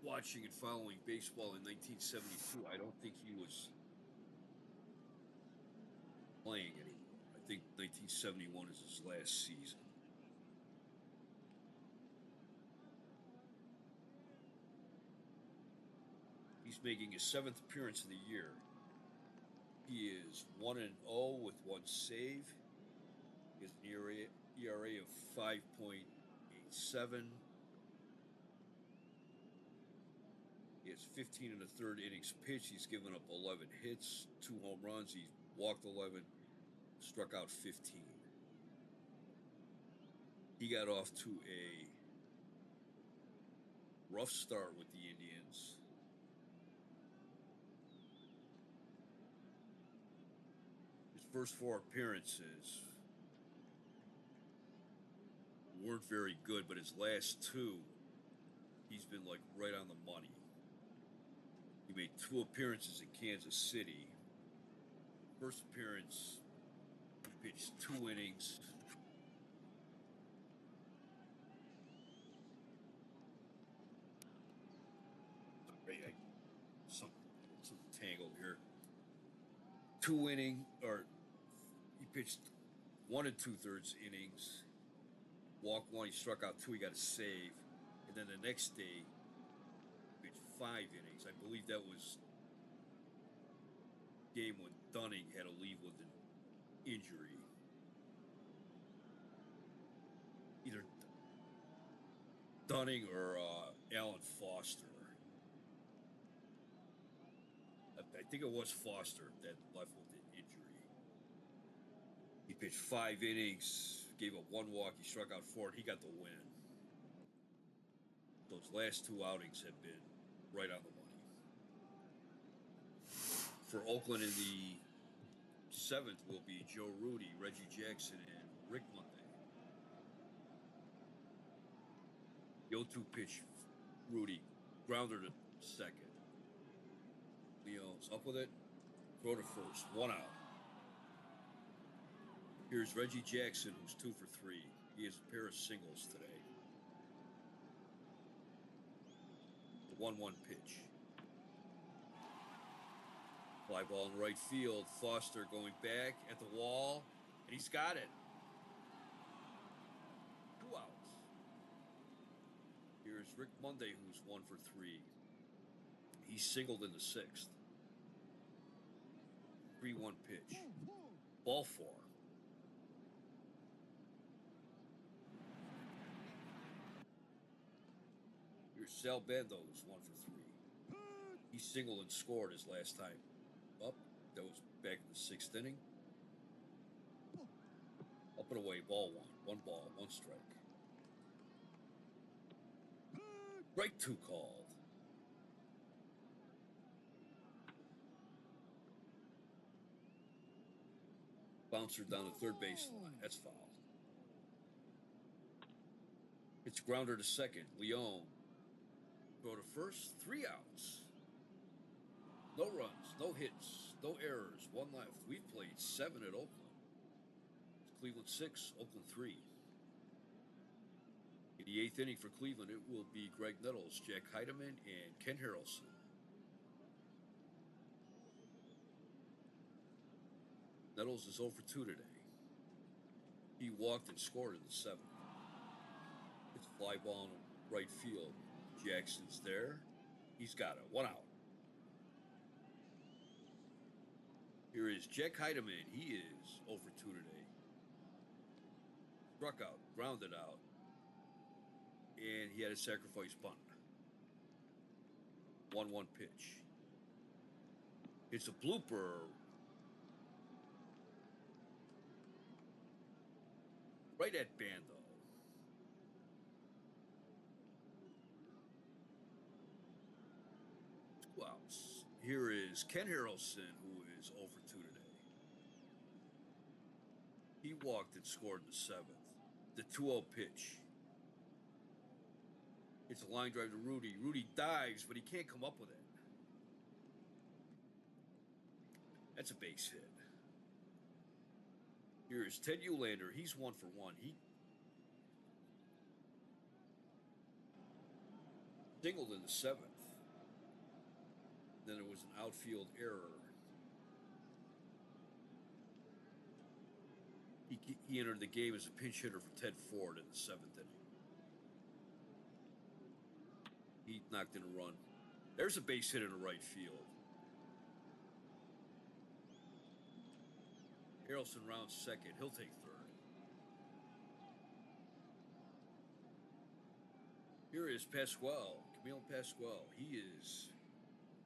watching and following baseball in 1972, I don't think he was playing anymore. I think 1971 is his last season. He's making his 7th appearance of the year. He is 1-0 with 1 save. His ERA of 5.87. has 15 in the third innings pitched. He's given up 11 hits, 2 home runs. He walked 11, struck out 15. He got off to a rough start with the Indians. His first 4 appearances weren't very good, but his last 2, he's been like right on the money. He made 2 appearances in Kansas City. First appearance, he pitched 2 innings. Some tangled here. 2 inning, or he pitched 1 2/3 innings. Walked 1, he struck out 2, he got a save. And then the next day, he pitched 5 innings. I believe that was game when Dunning had to leave with an injury. Either Dunning or Alan Foster. I think it was Foster that left with an injury. He pitched 5 innings, gave up 1 walk, he struck out 4, and he got the win. Those last 2 outings have been right on the money. For Oakland in the 7th will be Joe Rudy, Reggie Jackson, and Rick Monday. The 0-2 pitch, Rudy, grounder to second. Leo's up with it, throw to first, 1 out. Here's Reggie Jackson, who's 2 for 3. He has a pair of singles today. The 1-1 pitch. Fly ball in right field. Foster going back at the wall, and he's got it. 2 outs. Here's Rick Monday, who's 1 for 3. He singled in the 6th. 3-1 pitch. Ball 4. Here's Sal Bando, who's 1 for 3. He singled and scored his last time up. That was back in the 6th inning. Up and away, ball 1. 1 ball, 1 strike. Strike 2 called. Bouncer down the third baseline. That's foul. It's grounder to second. Leon. Go to first. 3 outs. No runs, no hits, no errors. 1 left. We've played 7 at Oakland. It's Cleveland 6, Oakland 3. In the 8th inning for Cleveland, it will be Greg Nettles, Jack Heidemann, and Ken Harrelson. Nettles is 0 for 2 today. He walked and scored in the 7th. It's a fly ball in right field. Jackson's there. He's got it. 1 out. Here is Jack Heidemann. He is 0 for 2 today. Struck out, grounded out, and he had a sacrifice bunt. 1-1 pitch. It's a blooper. Right at Bando. Two outs. Here is Ken Harrelson, who is 0 for 2 today. He walked and scored in the 7th. The 2-0 pitch. It's a line drive to Rudy. Rudy dives, but he can't come up with it. That's a base hit. Here's Ted Uhlaender. He's 1 for 1. He singled in the 7th. Then there was an outfield error. He entered the game as a pinch hitter for Ted Ford in the 7th inning. He knocked in a run. There's a base hit in the right field. Harrelson rounds second. He'll take third. Here is Pasquale, Camille Pasquale. He is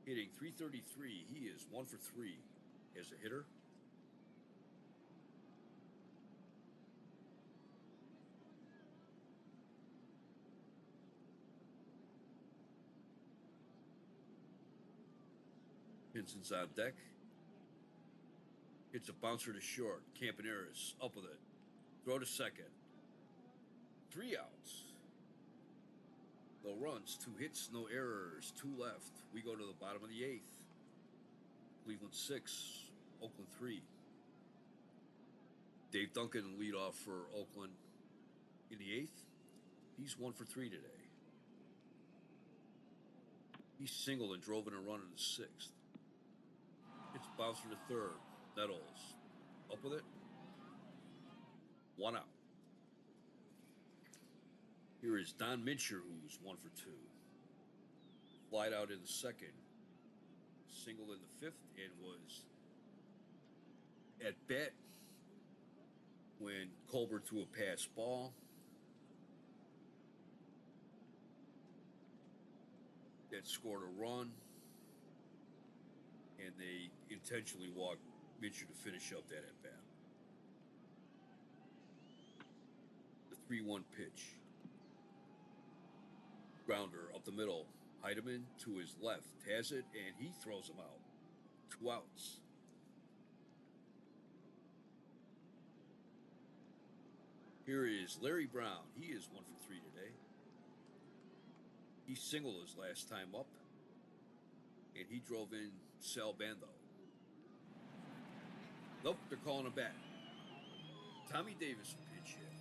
hitting .333. He is 1 for 3 as a hitter. Pinson's on deck. Hits a bouncer to short. Campaneris up with it. Throw to second. 3 outs. No runs, 2 hits, no errors, 2 left. We go to the bottom of the 8th. Cleveland 6, Oakland 3. Dave Duncan lead off for Oakland in the 8th. He's 1 for 3 today. He singled and drove in a run in the 6th. It's bouncer to third. Nettles up with it. 1 out. Here is Don Mincher, who's 1 for 2. Flied out in the 2nd. Singled in the 5th and was at bat when Colbert threw a pass ball. That scored a run. And they intentionally walked Mincher to finish up that at bat. The 3-1 pitch. Grounder up the middle. Heidemann to his left has it, and he throws him out. 2 outs. Here is Larry Brown. He is 1 for 3 today. He singled his last time up, and he drove in Sal Bando. Nope, they're calling him back. Tommy Davis pitch hit.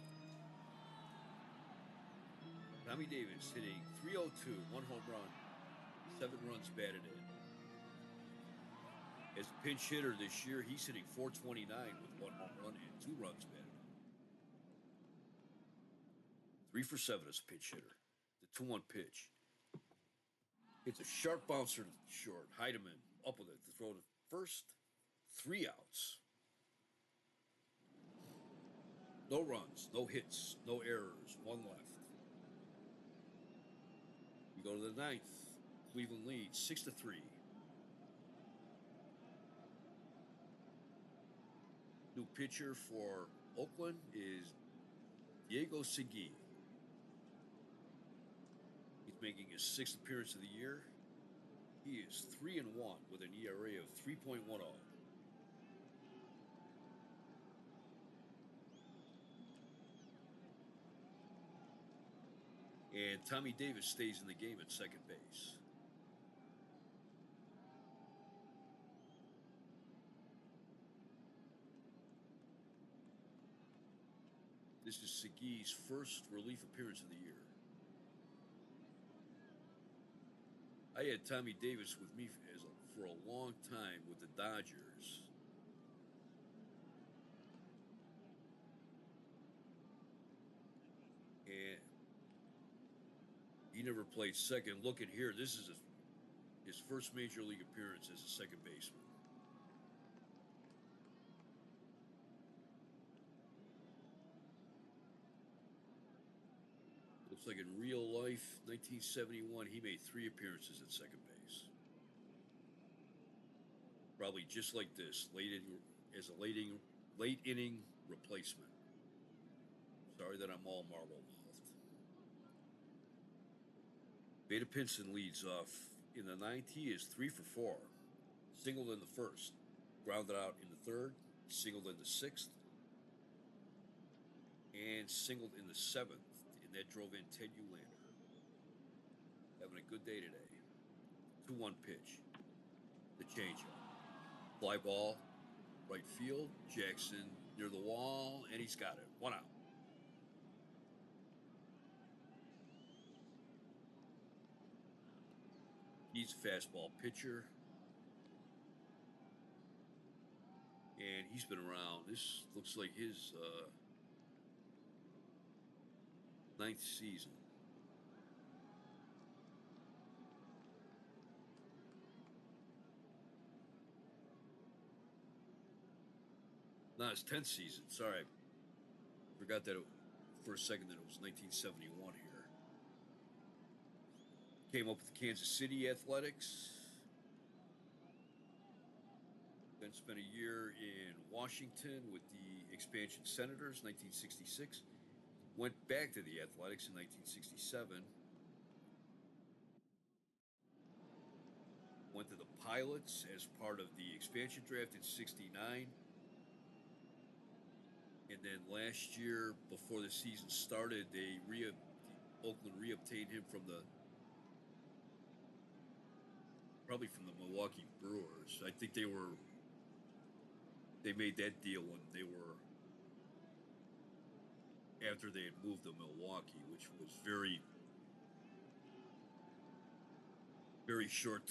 Tommy Davis hitting .302, 1 home run, 7 runs batted in. As a pinch hitter this year, he's hitting .429 with 1 home run and 2 runs batted in. 3 for 7 as a pinch hitter. The 2-1 pitch. It's a sharp bouncer to short. Heidemann up with it to throw to first. 3 outs. No runs, no hits, no errors, 1 left. We go to the 9th. Cleveland leads 6-3. New pitcher for Oakland is Diego Segui. He's making his 6th appearance of the year. He is 3-1 with an ERA of 3.10. And Tommy Davis stays in the game at second base. This is Segui's first relief appearance of the year. I had Tommy Davis with me for a long time with the Dodgers. And he never played second. Look at here. This is his first major league appearance as a second baseman. Looks like in real life, 1971, he made 3 appearances at second base. Probably just like this, as a late inning replacement. Sorry that I'm all marble mouthed. Vada Pinson leads off in the 9th. He is 3 for 4. Singled in the 1st, grounded out in the 3rd, singled in the 6th, and singled in the 7th. And that drove in Ted Ullander. Having a good day today. 2-1 pitch. The changeup. Fly ball, right field. Jackson near the wall, and he's got it. 1 out. He's a fastball pitcher. And he's been around. This looks like his 9th season. No, his 10th season. Sorry. Forgot that for a second that it was 1971 here. Came up with the Kansas City Athletics. spent a year in Washington with the expansion Senators, 1966. Went back to the Athletics in 1967. Went to the Pilots as part of the expansion draft in 69. And then last year, before the season started, Oakland reobtained him from probably from the Milwaukee Brewers. I think they made that deal when they were after they had moved to Milwaukee, which was very short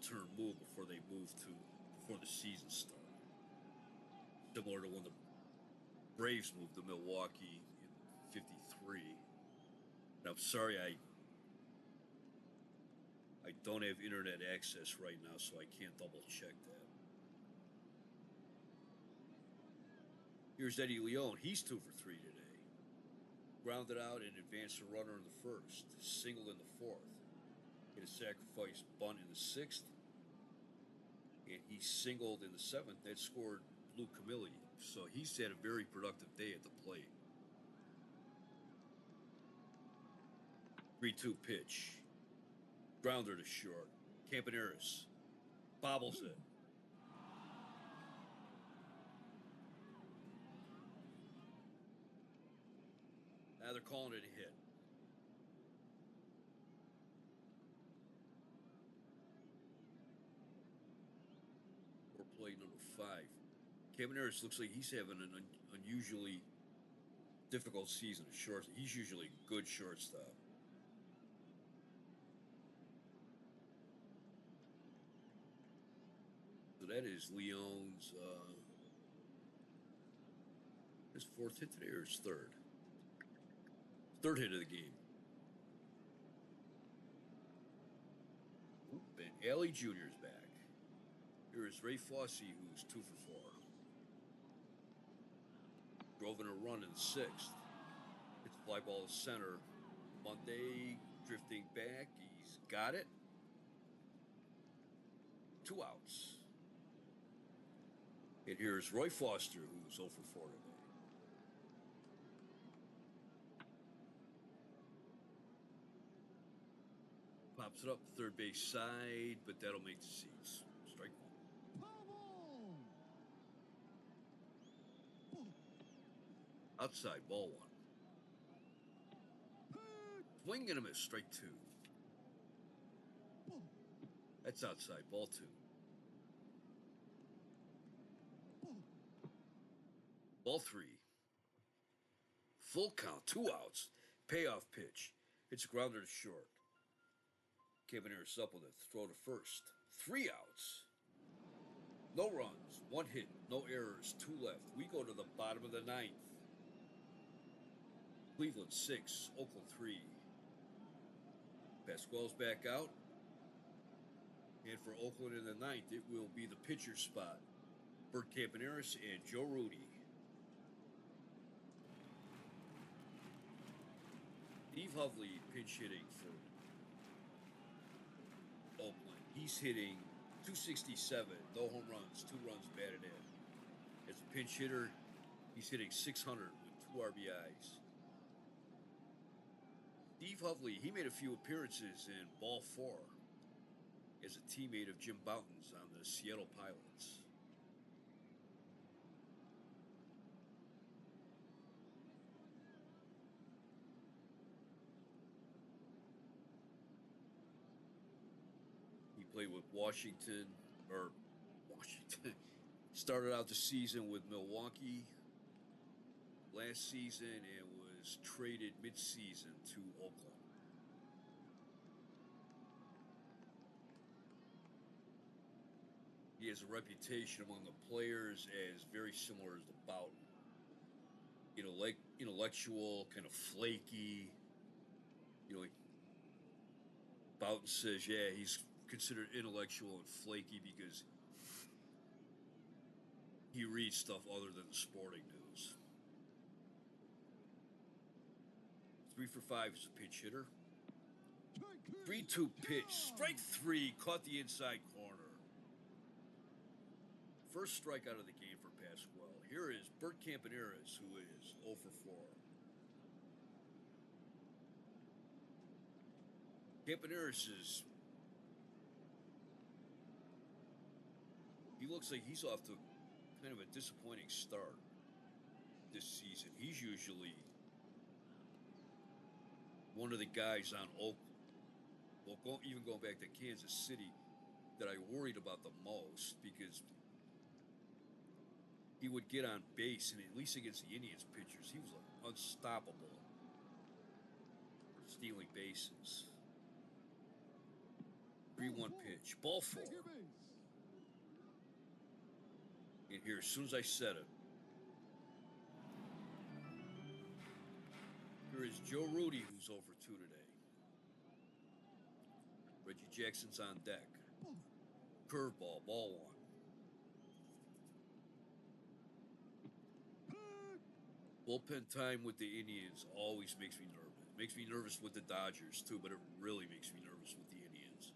term move before the season started. Similar to when the Braves moved to Milwaukee in '53. And I'm sorry I don't have internet access right now, so I can't double check that. Here's Eddie Leone. He's 2 for 3 today. Grounded out and advanced a runner in the first. Singled in the fourth. Hit a sacrifice bunt in the sixth. And he singled in the seventh. That scored Lou Camilli. So he's had a very productive day at the plate. 3-2 pitch. Grounder to short. Campaneris bobbles it. Now they're calling it a hit. Or play number 5. Campaneris looks like he's having an unusually difficult season at short. He's usually a good shortstop. So that is Leone's his 4th hit today, or his 3rd? 3rd hit of the game. And Allie Jr.'s back. Here is Ray Fosse, who's 2 for 4. Drove in a run in the 6th. It's a fly ball to center. Monday drifting back. He's got it. 2 outs. And here's Roy Foster, who's 0 for 4 today. Pops it up third base side, but that'll make the seats. Strike 1. Outside, ball 1. Swing and a miss, strike 2. That's outside, ball 2. Ball 3. Full count, 2 outs. Payoff pitch. It's a grounder to short. Campaneris up with a throw to first. 3 outs. No runs, 1 hit, no errors, 2 left. We go to the bottom of the 9th. Cleveland 6, Oakland 3. Pasquale's back out. And for Oakland in the 9th, it will be the pitcher spot. Bert Campaneris and Joe Rudy. Steve Hovley pinch hitting for Oakland. He's hitting .267, no home runs, 2 runs batted in. As a pinch hitter, he's hitting .600 with 2 RBIs. Steve Hovley, he made a few appearances in Ball 4 as a teammate of Jim Bouton's on the Seattle Pilots. He played with Washington. Started out the season with Milwaukee last season and was traded mid-season to Oakland. He has a reputation among the players as very similar to Bouton. Intellectual, kind of flaky. Bouton says, yeah, he's considered intellectual and flaky because he reads stuff other than the sporting news. 3 for 5 is a pinch hitter. 3-2 pitch. Strike 3. Caught the inside corner. First strikeout of the game for Pasquale. Here is Bert Campaneris, who is 0 for 4. Campaneris is. He looks like he's off to kind of a disappointing start this season. He's usually one of the guys on Oakland, well, even going back to Kansas City, that I worried about the most because he would get on base, and at least against the Indians pitchers, he was unstoppable for stealing bases. 3-1 pitch, ball 4. Take your base. And here, as soon as I said it, here is Joe Rudy, who's over 2 today. Reggie Jackson's on deck. Curveball, ball 1. Bullpen time with the Indians always makes me nervous. Makes me nervous with the Dodgers too, but it really makes me nervous with the Indians.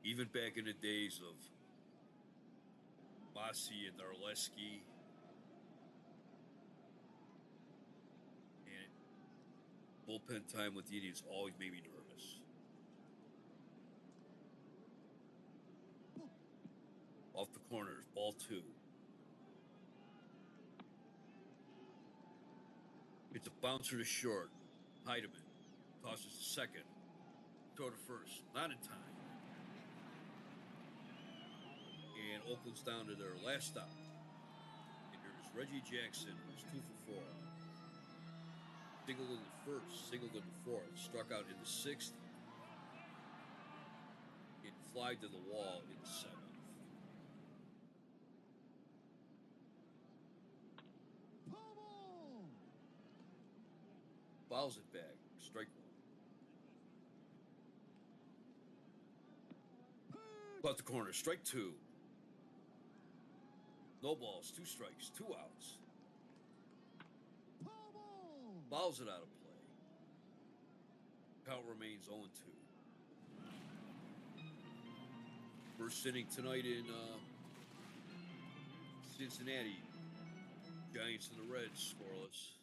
Even back in the days of Massey and Darleski, and bullpen time with the Indians always made me nervous. Off the corners, ball 2. It's a bouncer to short. Heidemann tosses to second. Throw to first. Not in time. And Oakland's down to their last stop. And here's Reggie Jackson, who's 2 for 4. Singled in the first, singled in the fourth. Struck out in the 6th. And fly to the wall in the 7th. Fouls it back. Strike 1. Out the corner. Strike 2. No balls. 2 strikes. 2 outs. Fouls it out of play. Count remains 0-2. First inning tonight in Cincinnati. Giants and the Reds scoreless.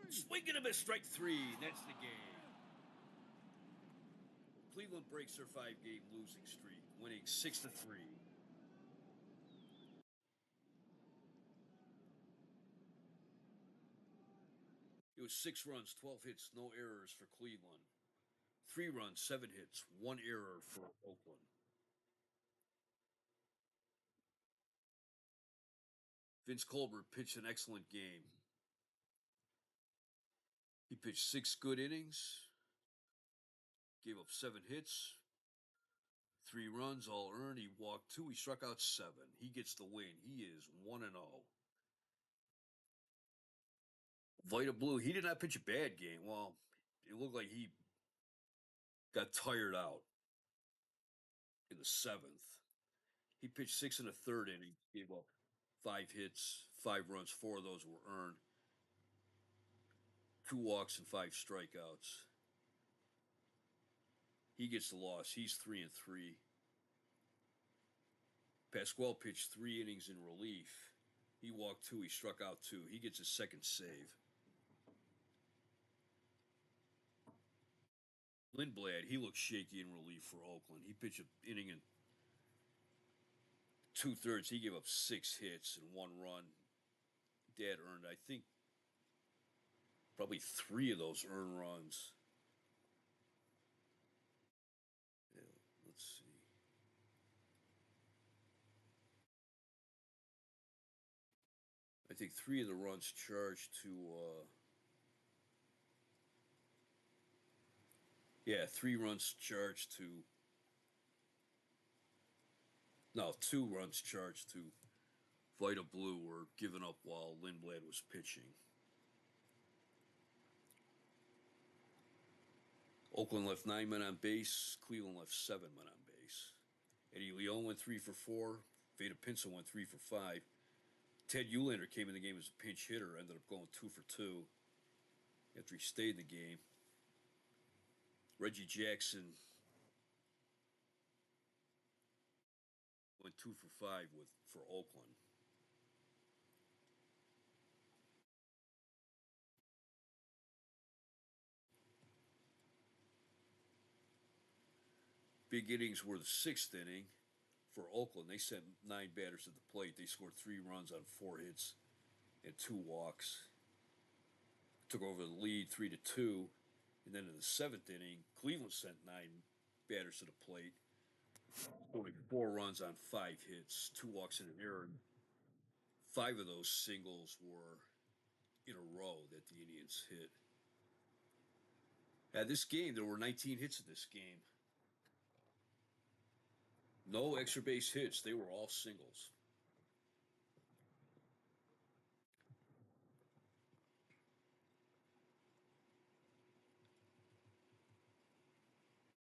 Swing and a miss, strike 3. That's the game. Cleveland breaks their 5-game losing streak, winning 6-3. It was 6 runs, 12 hits, no errors for Cleveland. 3 runs, 7 hits, 1 error for Oakland. Vince Colbert pitched an excellent game. He pitched 6 good innings, gave up 7 hits, 3 runs, all earned. He walked 2. He struck out 7. He gets the win. He is 1-0. Vida Blue, he did not pitch a bad game. Well, it looked like he got tired out in the 7th. He pitched 6 in the 3rd inning, gave up 5 hits, 5 runs. 4 of those were earned. 2 walks and 5 strikeouts. He gets the loss. He's 3-3. Pasquale pitched 3 innings in relief. He walked 2. He struck out 2. He gets his 2nd save. Lindblad, he looked shaky in relief for Oakland. He pitched an inning in 2/3. He gave up 6 hits and 1 run. Dad earned, I think, probably 3 of those earned runs. Yeah, let's see. I think 3 of the runs charged to, 3 runs charged to, no, 2 runs charged to Vida Blue were given up while Lindblad was pitching. Oakland left 9 men on base. Cleveland left 7 men on base. Eddie Leon went 3 for 4. Vada Pinson went 3 for 5. Ted Uhlaender came in the game as a pinch hitter, ended up going 2 for 2 after he stayed in the game. Reggie Jackson went 2 for 5 for Oakland. Big innings were the 6th inning for Oakland. They sent 9 batters to the plate. They scored 3 runs on 4 hits and 2 walks. Took over the lead 3-2. And then in the 7th inning, Cleveland sent 9 batters to the plate, scoring 4 runs on 5 hits, 2 walks and an error. 5 of those singles were in a row that the Indians hit. At this game, there were 19 hits in this game. No extra base hits. They were all singles.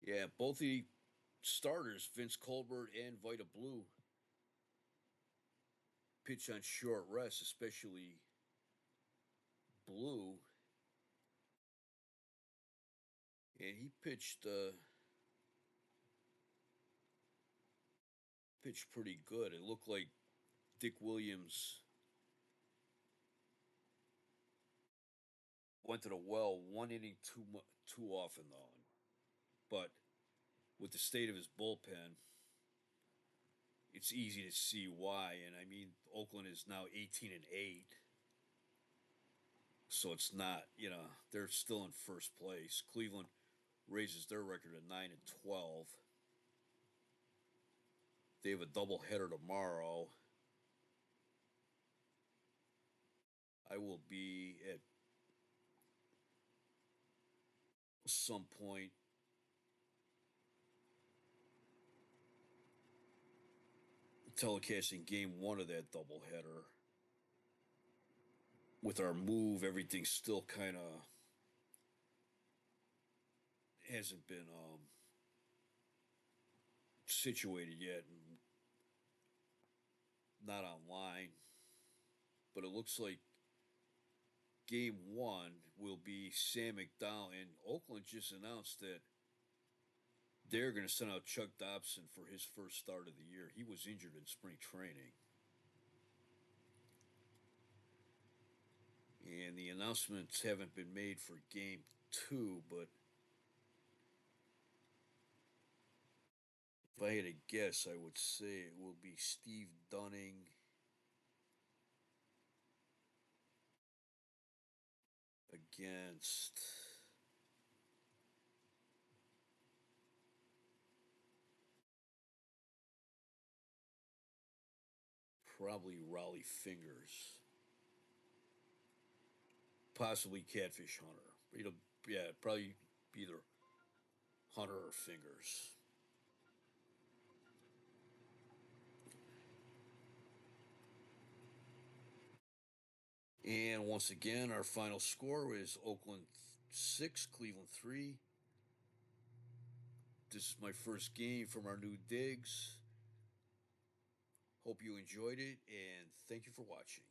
Yeah, both the starters, Vince Colbert and Vita Blue, pitch on short rest, especially Blue. And he pitched pretty good. It looked like Dick Williams went to the well 1 inning too often though. But with the state of his bullpen, it's easy to see why. And I mean, Oakland is now 18-8, so it's not, they're still in first place. Cleveland raises their record to 9-12. They have a doubleheader tomorrow. I will be at some point telecasting game 1 of that doubleheader. With our move, everything still kind of hasn't been situated yet, and not online. But it looks like game 1 will be Sam McDowell, and Oakland just announced that they're going to send out Chuck Dobson for his first start of the year. He was injured in spring training. And the announcements haven't been made for game 2, but if I had to guess, I would say it will be Steve Dunning against probably Raleigh Fingers. Possibly Catfish Hunter. Probably either Hunter or Fingers. And once again, our final score is Oakland 6, Cleveland 3. This is my first game from our new digs. Hope you enjoyed it, and thank you for watching.